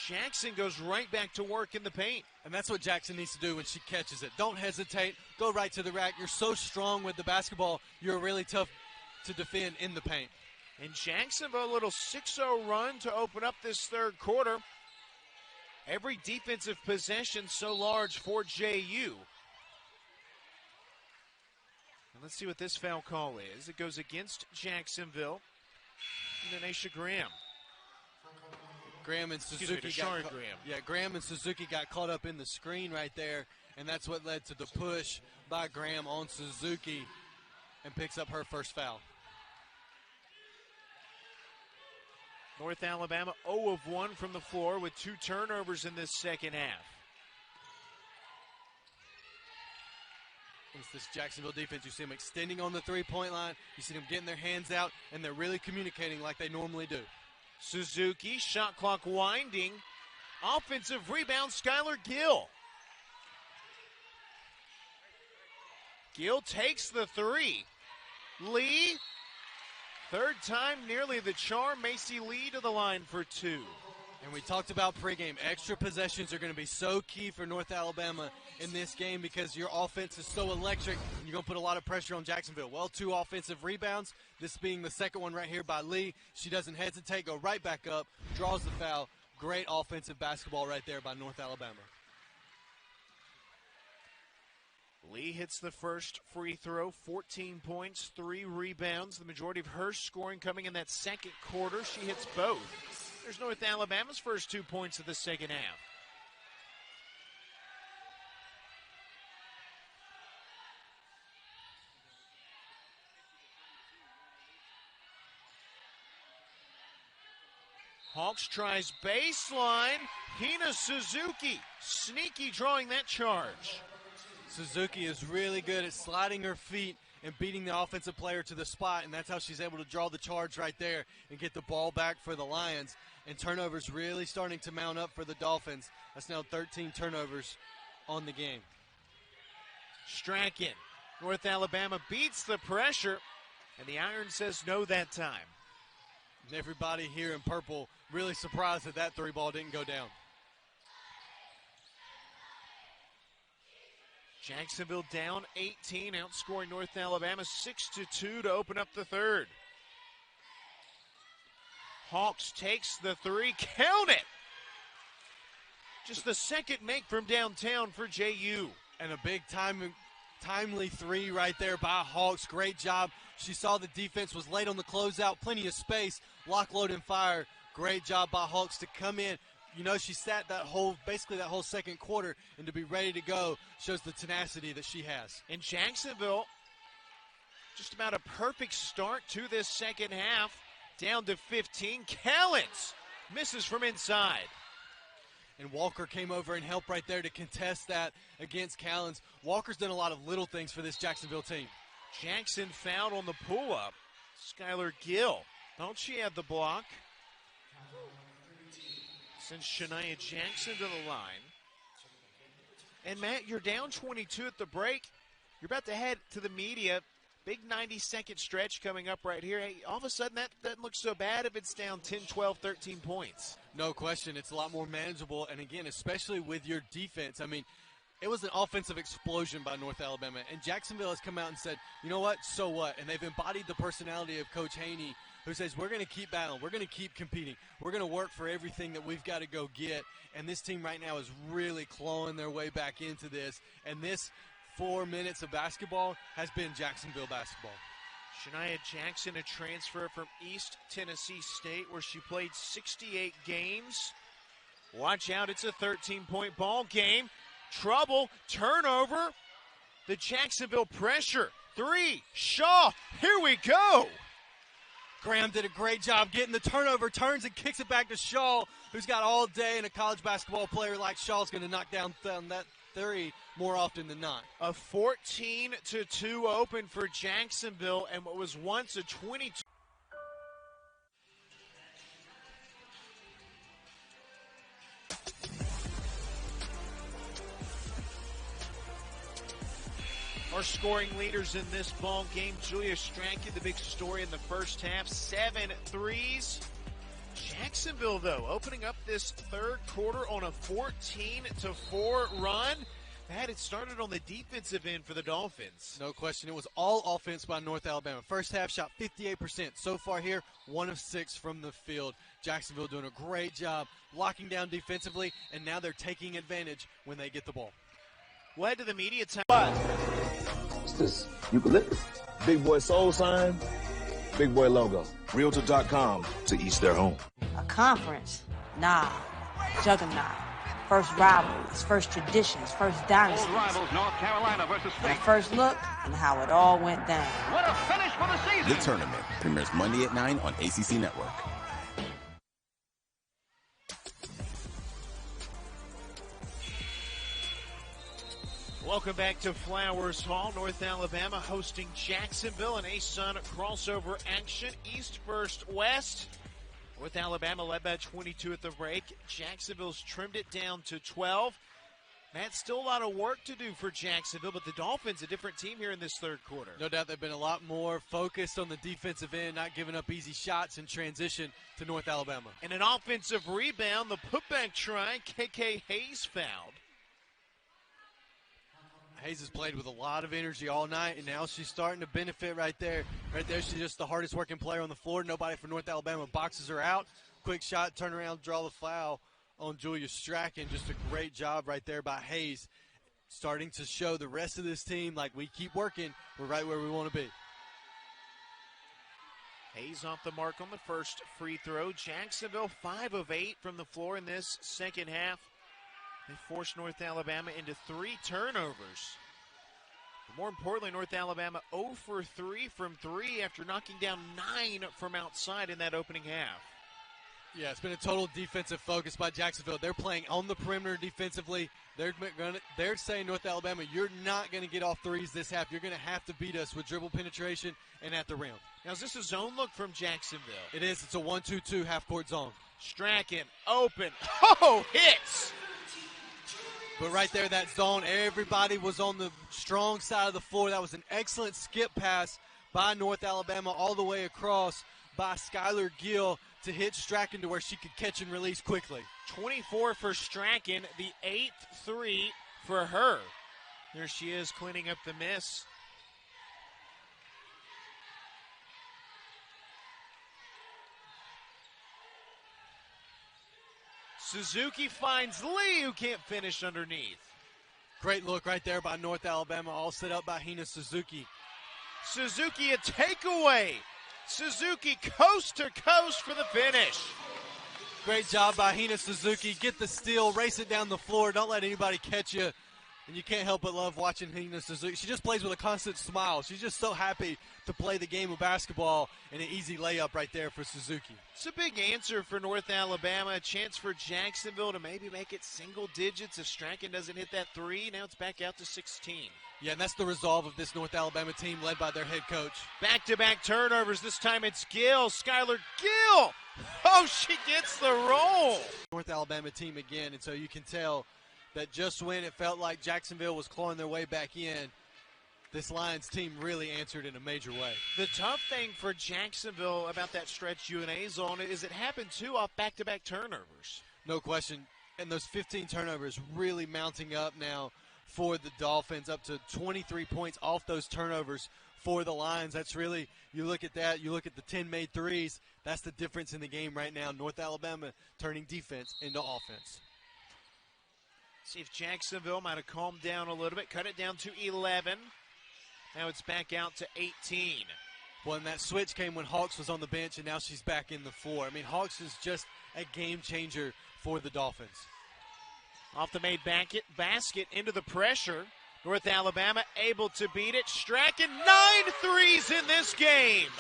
Jackson goes right back to work in the paint. And that's what Jackson needs to do when she catches it. Don't hesitate. Go right to the rack. You're so strong with the basketball. You're really tough to defend in the paint. And Jacksonville, a little 6-0 run to open up this 3rd quarter. Every defensive possession so large for JU. And let's see what this foul call is. It goes against Jacksonville. And then Aisha Graham. Graham and Suzuki Graham and Suzuki got caught up in the screen right there, and that's what led to the push by Graham on Suzuki and picks up her 1st foul. North Alabama 0 of 1 from the floor with 2 turnovers in this second half. It's this Jacksonville defense. You see them extending on the 3-point line. You see them getting their hands out, and they're really communicating like they normally do. Suzuki, shot clock winding. Offensive rebound, Skylar Gill. Gill takes the 3. Lee, 3rd time nearly the charm. Macy Lee to the line for 2. And we talked about pregame. Extra possessions are going to be so key for North Alabama in this game because your offense is so electric and you're going to put a lot of pressure on Jacksonville. Well, 2 offensive rebounds, this being the second one right here by Lee. She doesn't hesitate, go right back up, draws the foul. Great offensive basketball right there by North Alabama. Lee hits the first free throw, 14 points, 3 rebounds. The majority of her scoring coming in that second quarter. She hits both. There's North Alabama's first 2 points of the second half. Hawks tries baseline. Hina Suzuki, sneaky drawing that charge. Suzuki is really good at sliding her feet and beating the offensive player to the spot, and that's how she's able to draw the charge right there and get the ball back for the Lions. And turnovers really starting to mount up for the Dolphins. That's now 13 turnovers on the game. Strachan, North Alabama beats the pressure, and the iron says no that time. And everybody here in purple really surprised that that 3 ball didn't go down. Jacksonville down 18, outscoring North Alabama 6-2 to open up the 3rd. Hawks takes the 3, count it! Just the second make from downtown for JU. And a big timely 3 right there by Hawks. Great job. She saw the defense was late on the closeout, plenty of space, lock, load, and fire. Great job by Hawks to come in, you know, she sat basically that whole second quarter, and to be ready to go shows the tenacity that she has. In Jacksonville, just about a perfect start to this second half, down to 15. Callens misses from inside. And Walker came over and helped right there to contest that against Callens. Walker's done a lot of little things for this Jacksonville team. Jackson fouled on the pull-up. Skylar Gill, don't she have the block? Sends Shania Jackson to the line. And Matt, you're down 22 at the break. You're about to head to the media. Big 90-second stretch coming up right here. Hey, all of a sudden, that doesn't look so bad if it's down 10, 12, 13 points. No question. It's a lot more manageable. And, again, especially with your defense. I mean, it was an offensive explosion by North Alabama. And Jacksonville has come out and said, you know what, so what? And they've embodied the personality of Coach Haney, who says we're going to keep battling. We're going to keep competing. We're going to work for everything that we've got to go get. And this team right now is really clawing their way back into this. And this 4 minutes of basketball has been Jacksonville basketball. Shania Jackson, a transfer from East Tennessee State, where she played 68 games. Watch out, it's a 13-point ball game. Trouble, turnover, the Jacksonville pressure. 3, Shaw, here we go. Graham did a great job getting the turnover, turns and kicks it back to Shaw, who's got all day, and a college basketball player like Shaw's going to knock down that 3 more often than not. A 14-2 open for Jacksonville, and what was once a 22. Our scoring leaders in this ball game, Julia Strachan, the big story in the first half, 7 threes. Jacksonville, though, opening up this third quarter on a 14-4 run. That it started on the defensive end for the Dolphins. No question. It was all offense by North Alabama. First half shot 58%. So far here, 1 of 6 from the field. Jacksonville doing a great job locking down defensively, and now they're taking advantage when they get the ball. We'll head to the media time. What's this? Eucalyptus. Big boy soul sign, big boy logo. Realtor.com to each their home. A conference? Nah. Juggernaut. First rivalries, first traditions, first dynasties. Old rivals North Carolina versus And a first look and how it all went down. What a finish for the season! The tournament premieres Monday at 9 on ACC Network. Welcome back to Flowers Hall. North Alabama hosting Jacksonville in ASUN crossover action. East versus West. North Alabama led by 22 at the break. Jacksonville's trimmed it down to 12. Matt, still a lot of work to do for Jacksonville, but the Dolphins, a different team here in this third quarter. No doubt they've been a lot more focused on the defensive end, not giving up easy shots in transition to North Alabama. And an offensive rebound, the putback try, KK Hayes fouled. Hayes has played with a lot of energy all night, and now she's starting to benefit right there. Right there, she's just the hardest working player on the floor. Nobody for North Alabama boxes her out. Quick shot, turn around, draw the foul on Julia Strachan. Just a great job right there by Hayes. Starting to show the rest of this team, like, we keep working, we're right where we want to be. Hayes off the mark on the first free throw. Jacksonville 5 of 8 from the floor in this second half. They forced North Alabama into 3 turnovers. But more importantly, North Alabama 0 for 3 from 3 after knocking down 9 from outside in that opening half. Yeah, it's been a total defensive focus by Jacksonville. They're playing on the perimeter defensively. They're saying, North Alabama, you're not going to get off threes this half. You're going to have to beat us with dribble penetration and at the rim. Now, is this a zone look from Jacksonville? It is. It's a 1-2-2 half-court zone. Strachan open. Oh, hits! But right there, that zone, everybody was on the strong side of the floor. That was an excellent skip pass by North Alabama all the way across by Skylar Gill to hit Strachan to where she could catch and release quickly. 24 for Strachan, the 8th 3 for her. There she is cleaning up the miss. Suzuki finds Lee, who can't finish underneath. Great look right there by North Alabama, all set up by Hina Suzuki. Suzuki, a takeaway. Suzuki coast to coast for the finish. Great job by Hina Suzuki. Get the steal, race it down the floor. Don't let anybody catch you. And you can't help but love watching Hina Suzuki. She just plays with a constant smile. She's just so happy to play the game of basketball, and an easy layup right there for Suzuki. It's a big answer for North Alabama. A chance for Jacksonville to maybe make it single digits if Strachan doesn't hit that three. Now it's back out to 16. Yeah, and that's the resolve of this North Alabama team led by their head coach. Back-to-back turnovers. This time it's Gill. Skylar Gill. Oh, she gets the roll. North Alabama team again, and so you can tell that just when it felt like Jacksonville was clawing their way back in, this Lions team really answered in a major way. The tough thing for Jacksonville about that stretch UNA's on is it happened too off back-to-back turnovers. No question. And those 15 turnovers really mounting up now for the Dolphins, up to 23 points off those turnovers for the Lions. That's really, you look at that, you look at the 10 made threes, that's the difference in the game right now. North Alabama turning defense into offense. See if Jacksonville might have calmed down a little bit, cut it down to 11. Now it's back out to 18. Well, and that switch came when Hawks was on the bench, and now she's back in the floor. I mean, Hawks is just a game changer for the Dolphins. Off the made basket into the pressure. North Alabama able to beat it. Strachan, 9 threes in this game.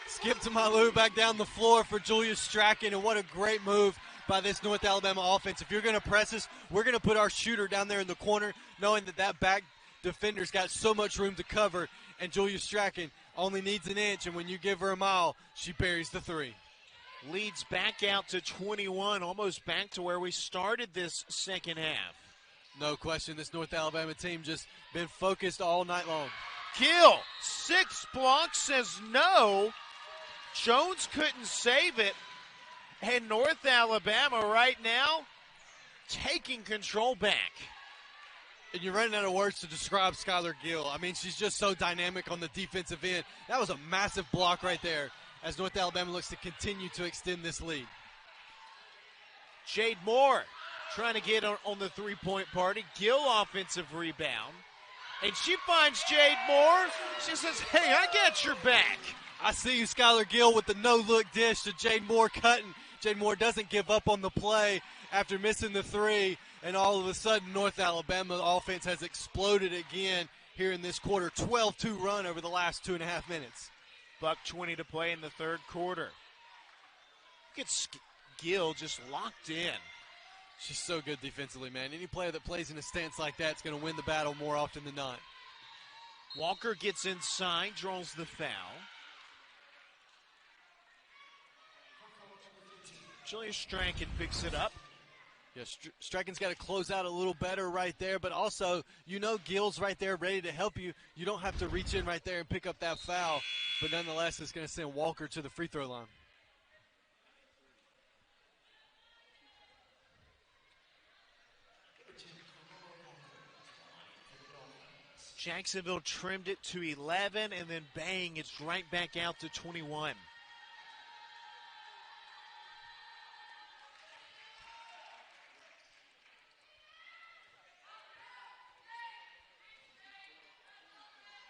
Skip to Malu back down the floor for Julius Strachan, and what a great move by this North Alabama offense. If you're going to press us, we're going to put our shooter down there in the corner, knowing that that back defender's got so much room to cover, and Julius Strachan only needs an inch, and when you give her a mile, she buries the three. Leads back out to 21, almost back to where we started this second half. No question, this North Alabama team just been focused all night long. Gill, 6 blocks, says no. Jones couldn't save it. And North Alabama right now taking control back. And you're running out of words to describe Skylar Gill. I mean, she's just so dynamic on the defensive end. That was a massive block right there as North Alabama looks to continue to extend this lead. Jade Moore trying to get on the three-point party. Gill offensive rebound. And she finds Jade Moore. She says, hey, I got your back. I see you, Skylar Gill, with the no-look dish to Jade Moore cutting. Jade Moore doesn't give up on the play after missing the three. And all of a sudden, North Alabama offense has exploded again here in this quarter. 12-2 run over the last 2.5 minutes. $1:20 to play in the third quarter. Look at Gill just locked in. She's so good defensively, man. Any player that plays in a stance like that is going to win the battle more often than not. Walker gets inside, draws the foul. Julius Strachan picks it up. Yeah, Strachan's got to close out a little better right there, but also, you know, Gill's right there ready to help you. You don't have to reach in right there and pick up that foul, but nonetheless, it's going to send Walker to the free throw line. Jacksonville trimmed it to 11, and then bang, it's right back out to 21.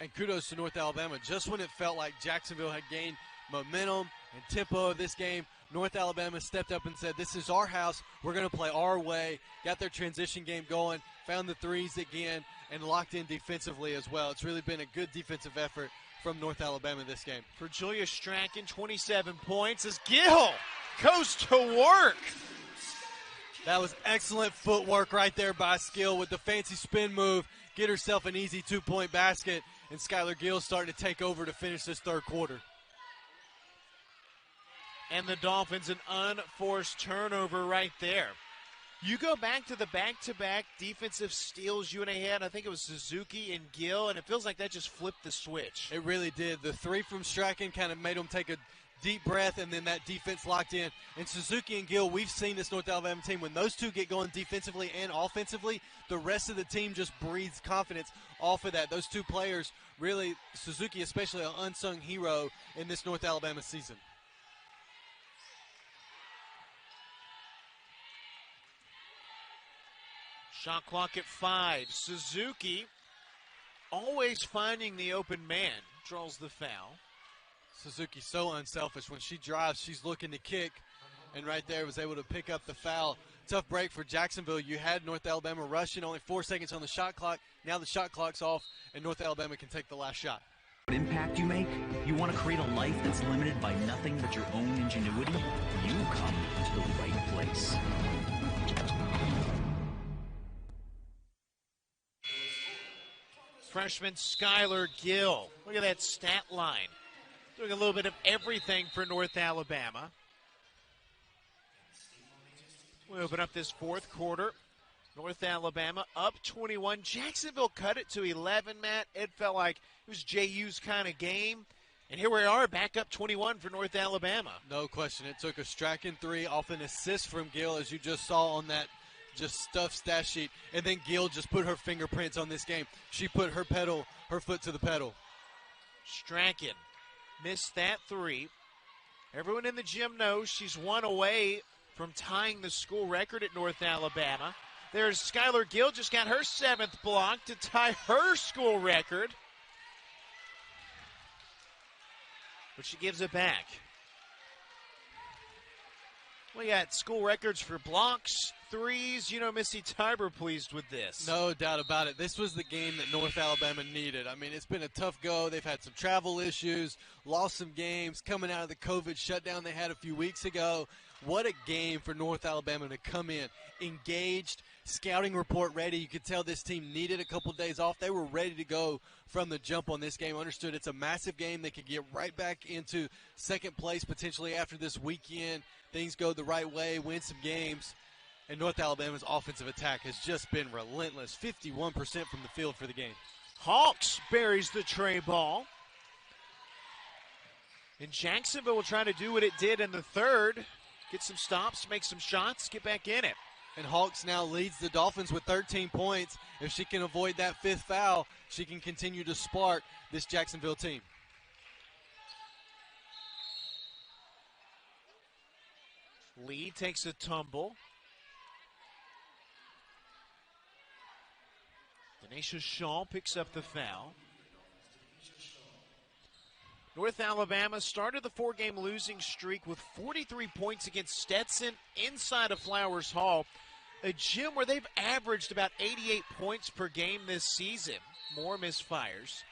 And kudos to North Alabama. Just when it felt like Jacksonville had gained momentum and tempo of this game, North Alabama stepped up and said, this is our house. We're going to play our way. Got their transition game going, found the threes again, and locked in defensively as well. It's really been a good defensive effort from North Alabama this game. For Julius Strachan, 27 points as Gill goes to work. That was excellent footwork right there by Skill with the fancy spin move. Get herself an easy two-point basket, and Skylar Gill starting to take over to finish this third quarter. And the Dolphins, an unforced turnover right there. You go back to the back-to-back defensive steals UNA had. I think it was Suzuki and Gill, and it feels like that just flipped the switch. It really did. The three from Strachan kind of made them take a deep breath, and then that defense locked in. And Suzuki and Gill, we've seen this North Alabama team. When those two get going defensively and offensively, the rest of the team just breathes confidence off of that. Those two players, really, Suzuki especially, an unsung hero in this North Alabama season. Shot clock at 5. Suzuki always finding the open man. Draws the foul. Suzuki's so unselfish. When she drives, she's looking to kick. and right there was able to pick up the foul. Tough break for Jacksonville. You had North Alabama rushing, only 4 seconds on the shot clock. Now the shot clock's off, and North Alabama can take the last shot. What impact you make? You want to create a life that's limited by nothing but your own ingenuity? You come to the right place. Freshman Skylar Gill. Look at that stat line. Doing a little bit of everything for North Alabama. We open up this fourth quarter. North Alabama up 21. Jacksonville cut it to 11, Matt. It felt like it was JU's kind of game. And here we are, back up 21 for North Alabama. No question. It took a Strachan 3 off an assist from Gill, as you just saw on that just stuffed stat sheet. And then Gill just put her fingerprints on this game. She put her foot to the pedal. Strachan missed that 3. Everyone in the gym knows she's 1 away from tying the school record at North Alabama. There's Skylar Gill, just got her 7th block to tie her school record. But she gives it back. We got school records for blocks, threes. You know Missy Tiber pleased with this. No doubt about it. This was the game that North Alabama needed. I mean, it's been a tough go. They've had some travel issues, lost some games, coming out of the COVID shutdown they had a few weeks ago. What a game for North Alabama to come in engaged, scouting report ready. You could tell this team needed a couple days off. They were ready to go from the jump on this game. Understood it's a massive game. They could get right back into second place potentially after this weekend. Things go the right way, win some games. And North Alabama's offensive attack has just been relentless. 51% from the field for the game. Hawks buries the tray ball. And Jacksonville will try to do what it did in the third. Get some stops, make some shots, get back in it. And Hawks now leads the Dolphins with 13 points. If she can avoid that 5th foul, she can continue to spark this Jacksonville team. Lee takes a tumble. Denisha Shaw picks up the foul. North Alabama started the 4-game losing streak with 43 points against Stetson inside of Flowers Hall, a gym where they've averaged about 88 points per game this season. More misfires.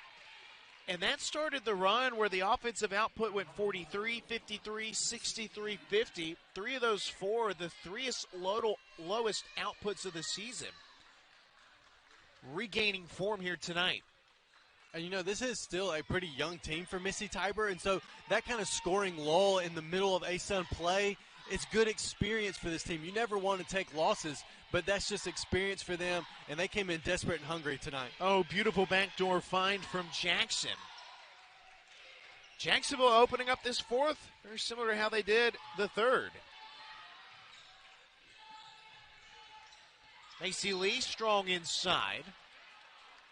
And that started the run where the offensive output went 43, 53, 63, 50. 3 of those 4 are the 3 lowest outputs of the season. Regaining form here tonight. And, you know, this is still a pretty young team for Missy Tiber, and so that kind of scoring lull in the middle of ASUN play, it's good experience for this team. You never want to take losses, but that's just experience for them, and they came in desperate and hungry tonight. Oh, beautiful backdoor find from Jackson. Jacksonville opening up this fourth, very similar to how they did the third. Macy Lee strong inside.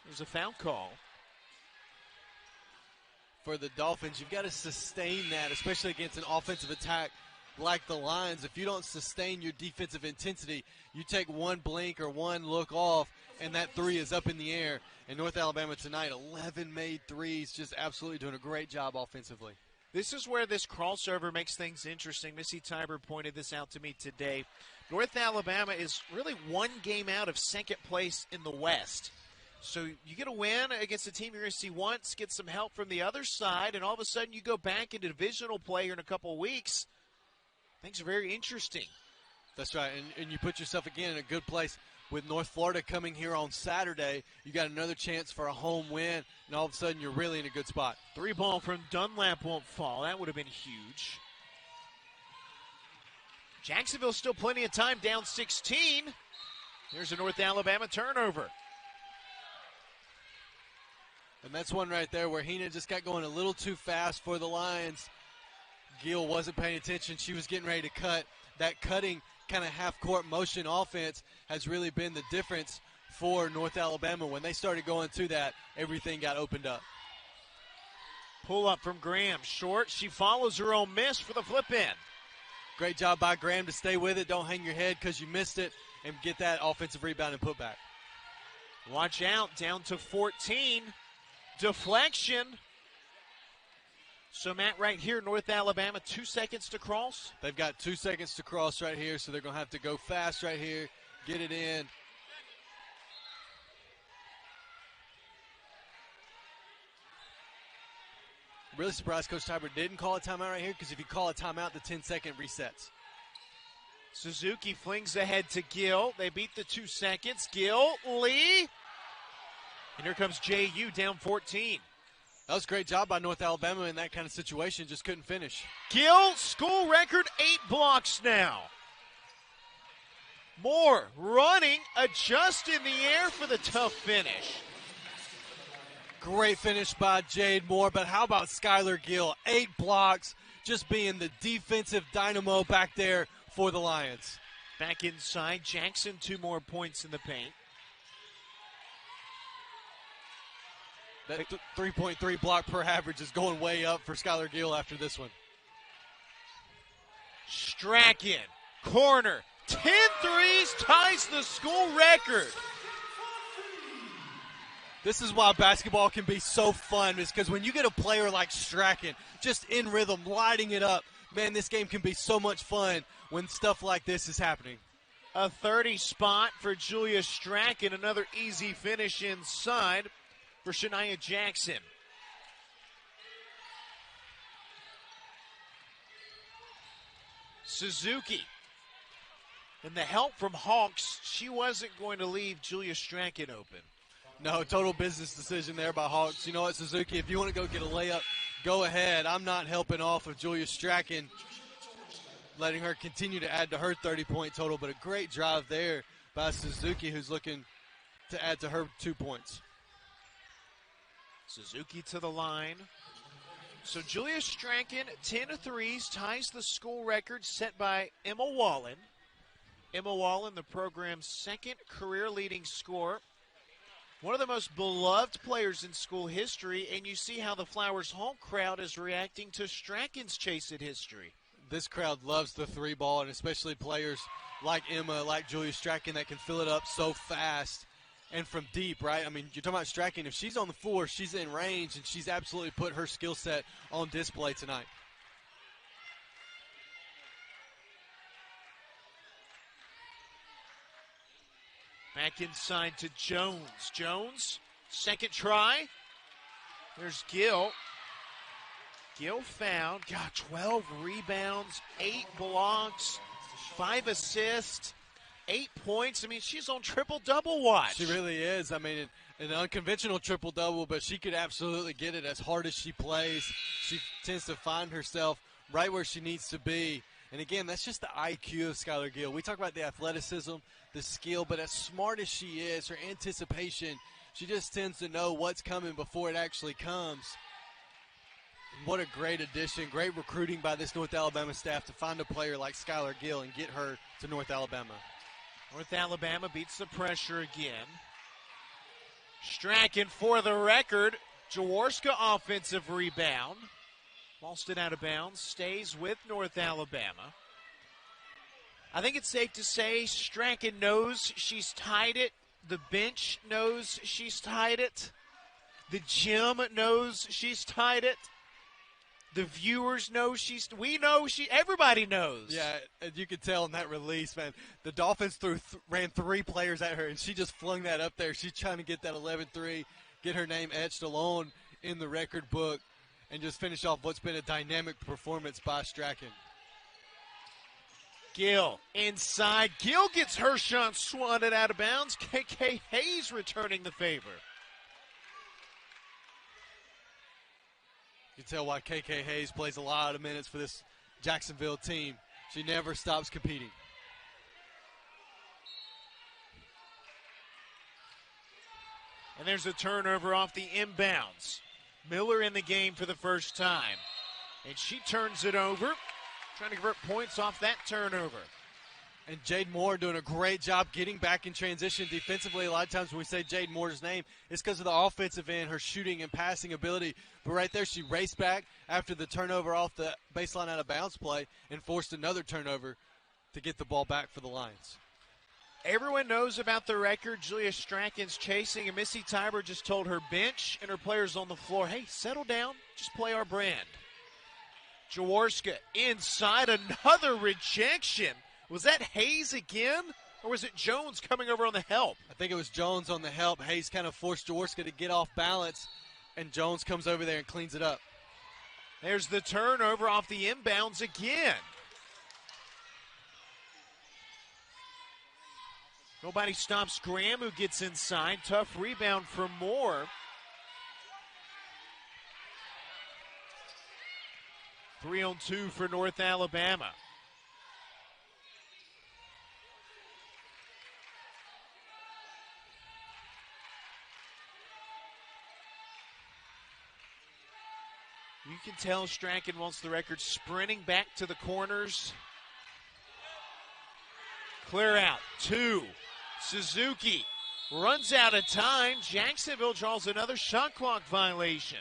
There's a foul call. For the Dolphins, you've got to sustain that, especially against an offensive attack like the Lions. If you don't sustain your defensive intensity, you take one blink or one look off, and that 3 is up in the air. And North Alabama tonight, 11 made threes, just absolutely doing a great job offensively. This is where this crossover makes things interesting. Missy Tiber pointed this out to me today. North Alabama is really 1 game out of second place in the West. So you get a win against a team you're going to see once, get some help from the other side, and all of a sudden you go back into divisional play here in a couple of weeks. Things are very interesting. That's right, and you put yourself again in a good place. With North Florida coming here on Saturday, you got another chance for a home win, and all of a sudden you're really in a good spot. 3 ball from Dunlap won't fall. That would have been huge. Jacksonville still plenty of time, down 16. Here's a North Alabama turnover. And that's one right there where Hina just got going a little too fast for the Lions. Gill wasn't paying attention. She was getting ready to cut. That cutting kind of half-court motion offense has really been the difference for North Alabama. When they started going to that, everything got opened up. Pull up from Graham. Short. She follows her own miss for the flip in. Great job by Graham to stay with it. Don't hang your head because you missed it, and get that offensive rebound and put back. Watch out. Down to 14. Deflection. So, Matt, right here, North Alabama, 2 seconds to cross. They've got 2 seconds to cross right here, so they're going to have to go fast right here, get it in. Really surprised Coach Tiber didn't call a timeout right here, because if you call a timeout, the 10-second resets. Suzuki flings ahead to Gill. They beat the 2 seconds. Gill, Lee. And here comes JU down 14. That was a great job by North Alabama in that kind of situation. Just couldn't finish. Gill, school record, 8 blocks now. Moore running, adjust in the air for the tough finish. Great finish by Jade Moore, but how about Skylar Gill? 8 blocks, just being the defensive dynamo back there for the Lions. Back inside, Jackson, 2 more points in the paint. That 3.3 block per average is going way up for Skylar Gill after this one. Strachan, corner, 10 threes, ties the school record. This is why basketball can be so fun, is because when you get a player like Strachan just in rhythm, lighting it up, man, this game can be so much fun when stuff like this is happening. A 30 spot for Julia Strachan, another easy finish inside for Shania Jackson. Suzuki. And the help from Hawks, she wasn't going to leave Julia Strachan open. No, total business decision there by Hawks. You know what, Suzuki, if you want to go get a layup, go ahead. I'm not helping off of Julia Strachan, letting her continue to add to her 30-point total, but a great drive there by Suzuki, who's looking to add to her 2 points. Suzuki to the line. So Julia Strachan, 10 threes, ties the school record set by Emma Wallen. Emma Wallen, the program's second career-leading scorer. One of the most beloved players in school history, and you see how the Flowers Hall crowd is reacting to Strachan's chase at history. This crowd loves the 3 ball, and especially players like Emma, like Julia Strachan, that can fill it up so fast and from deep, right? I mean, you're talking about Strachan. If she's on the floor, she's in range, and she's absolutely put her skill set on display tonight. Back inside to Jones. Jones, second try. There's Gill. Gill found, got 12 rebounds, 8 blocks, 5 assists, 8 points. I mean, she's on triple-double watch. She really is. I mean, an unconventional triple-double, but she could absolutely get it as hard as she plays. She tends to find herself right where she needs to be. And, again, that's just the IQ of Skylar Gill. We talk about the athleticism, the skill, but as smart as she is, her anticipation, she just tends to know what's coming before it actually comes. What a great addition, great recruiting by this North Alabama staff to find a player like Skylar Gill and get her to North Alabama. North Alabama beats the pressure again. Strachan for the record. Jaworska offensive rebound. Lost it out of bounds. Stays with North Alabama. I think it's safe to say Strachan knows she's tied it. The bench knows she's tied it. The gym knows she's tied it. The viewers know everybody knows. Yeah, and you could tell in that release, man. The Dolphins ran 3 players at her, and she just flung that up there. She's trying to get that 11-3, get her name etched alone in the record book, and just finish off what's been a dynamic performance by Strachan. Gill inside. Gill gets her shot swatted out of bounds. KK Hayes returning the favor. You can tell why KK Hayes plays a lot of minutes for this Jacksonville team. She never stops competing. And there's a turnover off the inbounds. Miller in the game for the first time. And she turns it over, trying to convert points off that turnover. And Jade Moore doing a great job getting back in transition defensively. A lot of times when we say Jade Moore's name, it's because of the offensive end, her shooting and passing ability. But right there, she raced back after the turnover off the baseline out of bounds play and forced another turnover to get the ball back for the Lions. Everyone knows about the record Julia Strachan's chasing, and Missy Tiber just told her bench and her players on the floor, hey, settle down, just play our brand. Jaworska inside, another rejection. Was that Hayes again, or was it Jones coming over on the help? I think it was Jones on the help. Hayes kind of forced Jaworska to get off balance, and Jones comes over there and cleans it up. There's the turnover off the inbounds again. Nobody stops Graham, who gets inside. Tough rebound for Moore. 3-on-2 for North Alabama. You can tell Strachan wants the record, sprinting back to the corners. Clear out, 2. Suzuki runs out of time. Jacksonville draws another shot clock violation.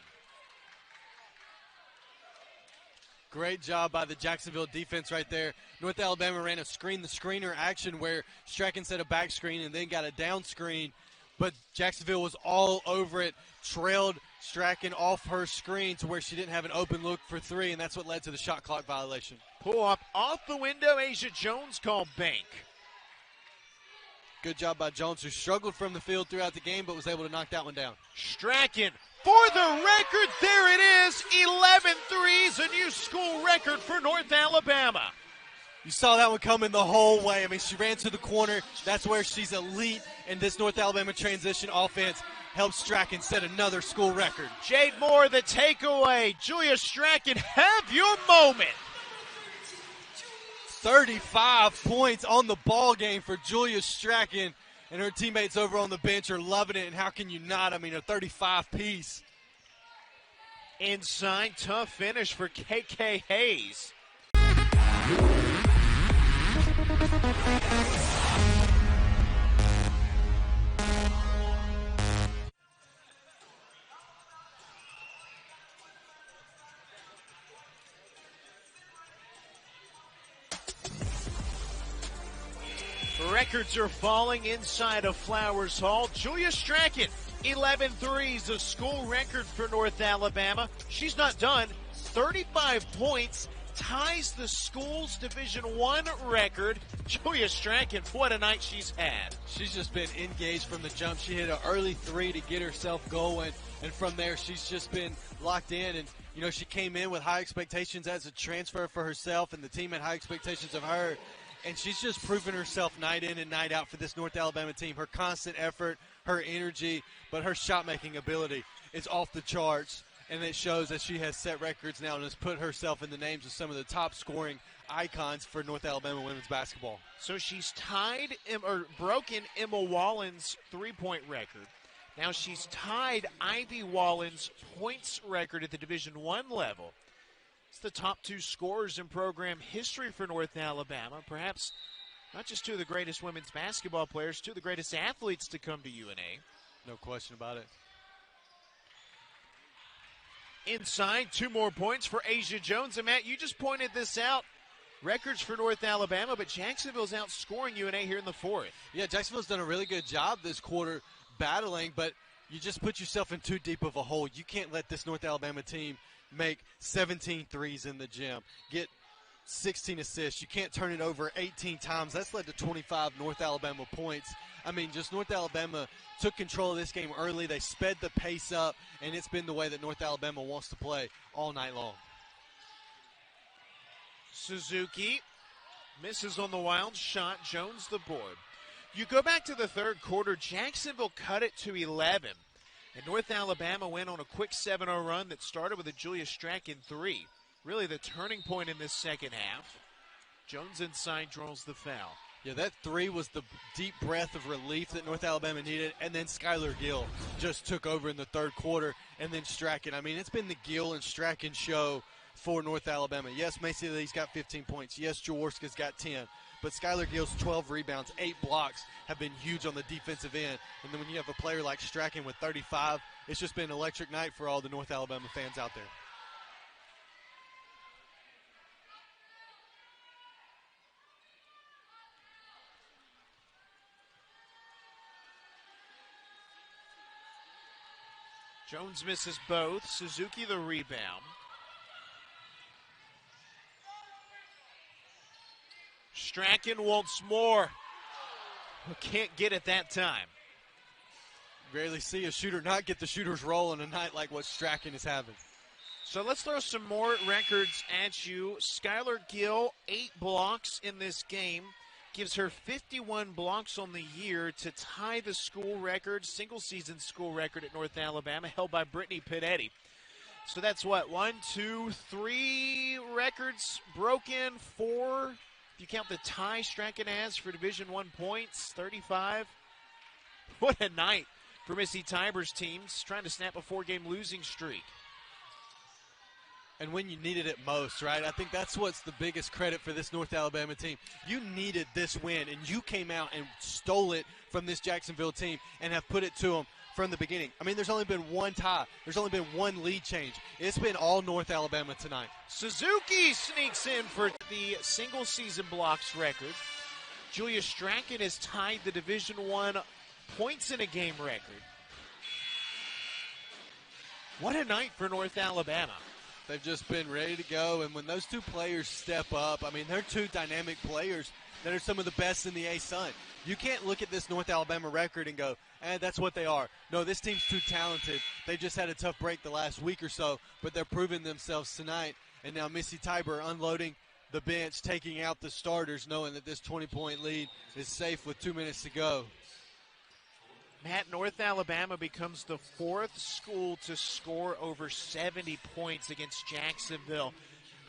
Great job by the Jacksonville defense right there. North Alabama ran a screen-the-screener action where Strachan set a back screen and then got a down screen, but Jacksonville was all over it, trailed Strachan off her screen to where she didn't have an open look for 3, and that's what led to the shot clock violation. Pull up off the window, Asia Jones called bank. Good job by Jones, who struggled from the field throughout the game but was able to knock that one down. Strachan, for the record, there it is, 11 threes, a new school record for North Alabama. You saw that one coming the whole way. I mean, she ran to the corner. That's where she's elite, and this North Alabama transition offense helps Strachan set another school record. Jade Moore, the takeaway. Julia Strachan, have your moment. 35 points on the ball game for Julia Strachan, and her teammates over on the bench are loving it, and how can you not? I mean, a 35-piece. Inside, tough finish for KK Hayes. Records are falling inside of Flowers Hall. Julia Strachan, 11 threes, a school record for North Alabama. She's not done. 35 points, ties the school's Division I record. Julia Strachan, what a night she's had. She's just been engaged from the jump. She hit an early 3 to get herself going, and from there she's just been locked in. And, you know, she came in with high expectations as a transfer for herself, and the team had high expectations of her. And she's just proven herself night in and night out for this North Alabama team. Her constant effort, her energy, but her shot-making ability is off the charts. And it shows that she has set records now and has put herself in the names of some of the top-scoring icons for North Alabama women's basketball. So she's tied or broken Emma Wallen's three-point record. Now she's tied Ivy Wallen's points record at the Division I level. It's the top 2 scorers in program history for North Alabama. Perhaps not just 2 of the greatest women's basketball players, 2 of the greatest athletes to come to UNA. No question about it. Inside, 2 more points for Asia Jones. And Matt, you just pointed this out. Records for North Alabama, but Jacksonville's outscoring UNA here in the 4th. Yeah, Jacksonville's done a really good job this quarter battling, but you just put yourself in too deep of a hole. You can't let this North Alabama team make 17 threes in the gym, get 16 assists. You can't turn it over 18 times. That's led to 25 North Alabama points. I mean, just North Alabama took control of this game early. They sped the pace up, and it's been the way that North Alabama wants to play all night long. Suzuki misses on the wild shot. Jones the board. You go back to the third quarter, Jacksonville cut it to 11. And North Alabama went on a quick 7-0 run that started with a Julia Strachan 3. Really the turning point in this second half. Jones inside draws the foul. Yeah, that 3 was the deep breath of relief that North Alabama needed, and then Skylar Gill just took over in the third quarter, and then Strachan. I mean, it's been the Gill and Strachan show for North Alabama. Yes, Macy Lee's got 15 points. Yes, Jaworska's got 10. But Skylar Gill's 12 rebounds, 8 blocks have been huge on the defensive end. And then when you have a player like Strachan with 35, it's just been an electric night for all the North Alabama fans out there. Jones misses both. Suzuki the rebound. Strachan wants more. Can't get it that time. Rarely see a shooter not get the shooter's roll on a night like what Strachan is having. So let's throw some more records at you. Skylar Gill, 8 blocks in this game. Gives her 51 blocks on the year to tie the school record, single-season school record at North Alabama, held by Brittany Pinetti. So that's what, 1, 2, 3 records broken, 4. If you count the tie Strachan has for Division I points, 35. What a night for Missy Tiber's teams, trying to snap a 4-game losing streak. And when you needed it most, right? I think that's what's the biggest credit for this North Alabama team. You needed this win, and you came out and stole it from this Jacksonville team and have put it to them from the beginning. I mean, there's only been one tie. There's only been one lead change. It's been all North Alabama tonight. Suzuki sneaks in for the single-season blocks record. Julia Strachan has tied the Division I points in a game record. What a night for North Alabama. They've just been ready to go, and when those two players step up, I mean, they're two dynamic players that are some of the best in the A-Sun. You can't look at this North Alabama record and go, that's what they are. No, this team's too talented. They just had a tough break the last week or so, but they're proving themselves tonight. And now Missy Tiber unloading the bench, taking out the starters, knowing that this 20-point lead is safe with 2 minutes to go. Matt, North Alabama becomes the 4th school to score over 70 points against Jacksonville.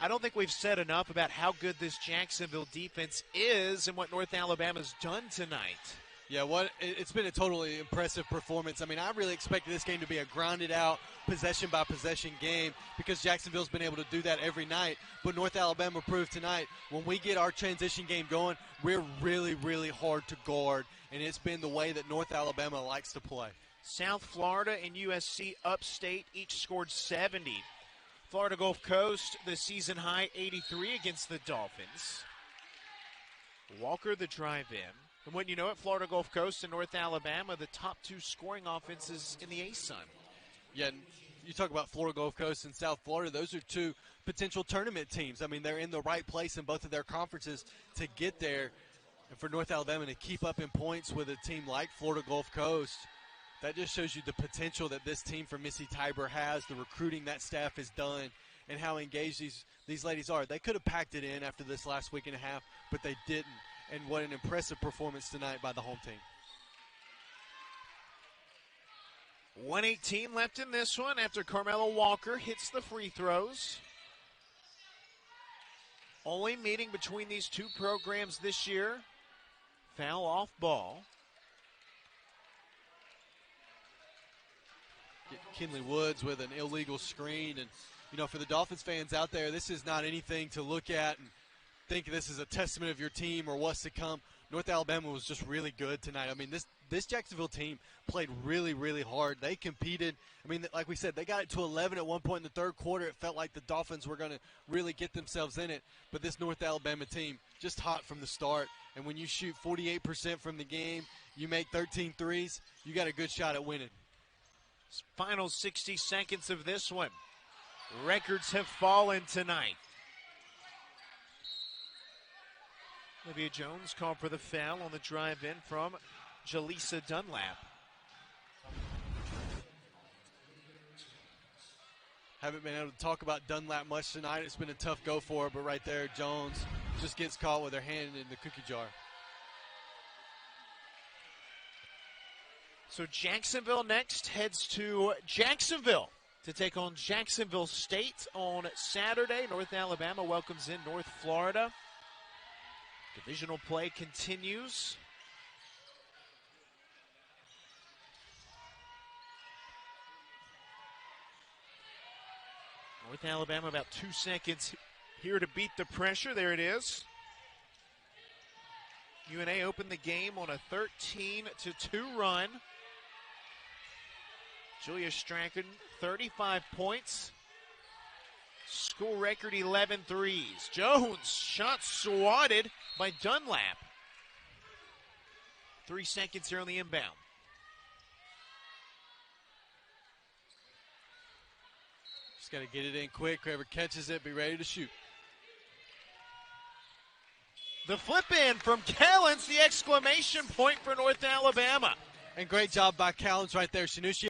I don't think we've said enough about how good this Jacksonville defense is and what North Alabama's done tonight. Yeah, it's been a totally impressive performance. I mean, I really expected this game to be a grounded-out, possession-by-possession game because Jacksonville's been able to do that every night. But North Alabama proved tonight, when we get our transition game going, we're really, really hard to guard, and it's been the way that North Alabama likes to play. South Florida and USC Upstate each scored 70. Florida Gulf Coast, the season-high 83 against the Dolphins. Walker, the drive-in. And when you know it, Florida Gulf Coast and North Alabama, the top 2 scoring offenses in the A-Sun. Yeah, you talk about Florida Gulf Coast and South Florida. Those are 2 potential tournament teams. I mean, they're in the right place in both of their conferences to get there. And for North Alabama to keep up in points with a team like Florida Gulf Coast, that just shows you the potential that this team from Missy Tiber has, the recruiting that staff has done, and how engaged these ladies are. They could have packed it in after this last week and a half, but they didn't. And what an impressive performance tonight by the home team. 1:18 left in this one after Carmelo Walker hits the free throws. Only meeting between these 2 programs this year. Foul off ball. Kinley Woods with an illegal screen. And, you know, for the Dolphins fans out there, this is not anything to look at and think this is a testament of your team or what's to come. North Alabama was just really good tonight. I mean, this Jacksonville team played really, really hard. They competed. I mean, like we said, they got it to 11 at one point in the third quarter. It felt like the Dolphins were going to really get themselves in it. But this North Alabama team just hot from the start. And when you shoot 48% from the game, you make 13 threes, you got a good shot at winning. Final 60 seconds of this one. Records have fallen tonight. Olivia Jones called for the foul on the drive-in from Jaleesa Dunlap. Haven't been able to talk about Dunlap much tonight. It's been a tough go for her, but right there, Jones just gets caught with her hand in the cookie jar. So Jacksonville next heads to Jacksonville to take on Jacksonville State on Saturday. North Alabama welcomes in North Florida. Divisional play continues. North Alabama about 2 seconds here to beat the pressure. There it is. UNA opened the game on a 13-2 run. Julia Strachan, 35 points. School record 11 threes. Jones, shot swatted by Dunlap. 3 seconds here on the inbound. Just got to get it in quick. Whoever catches it, be ready to shoot. The flip in from Callens, the exclamation point for North Alabama. And great job by Callens right there. Shanushi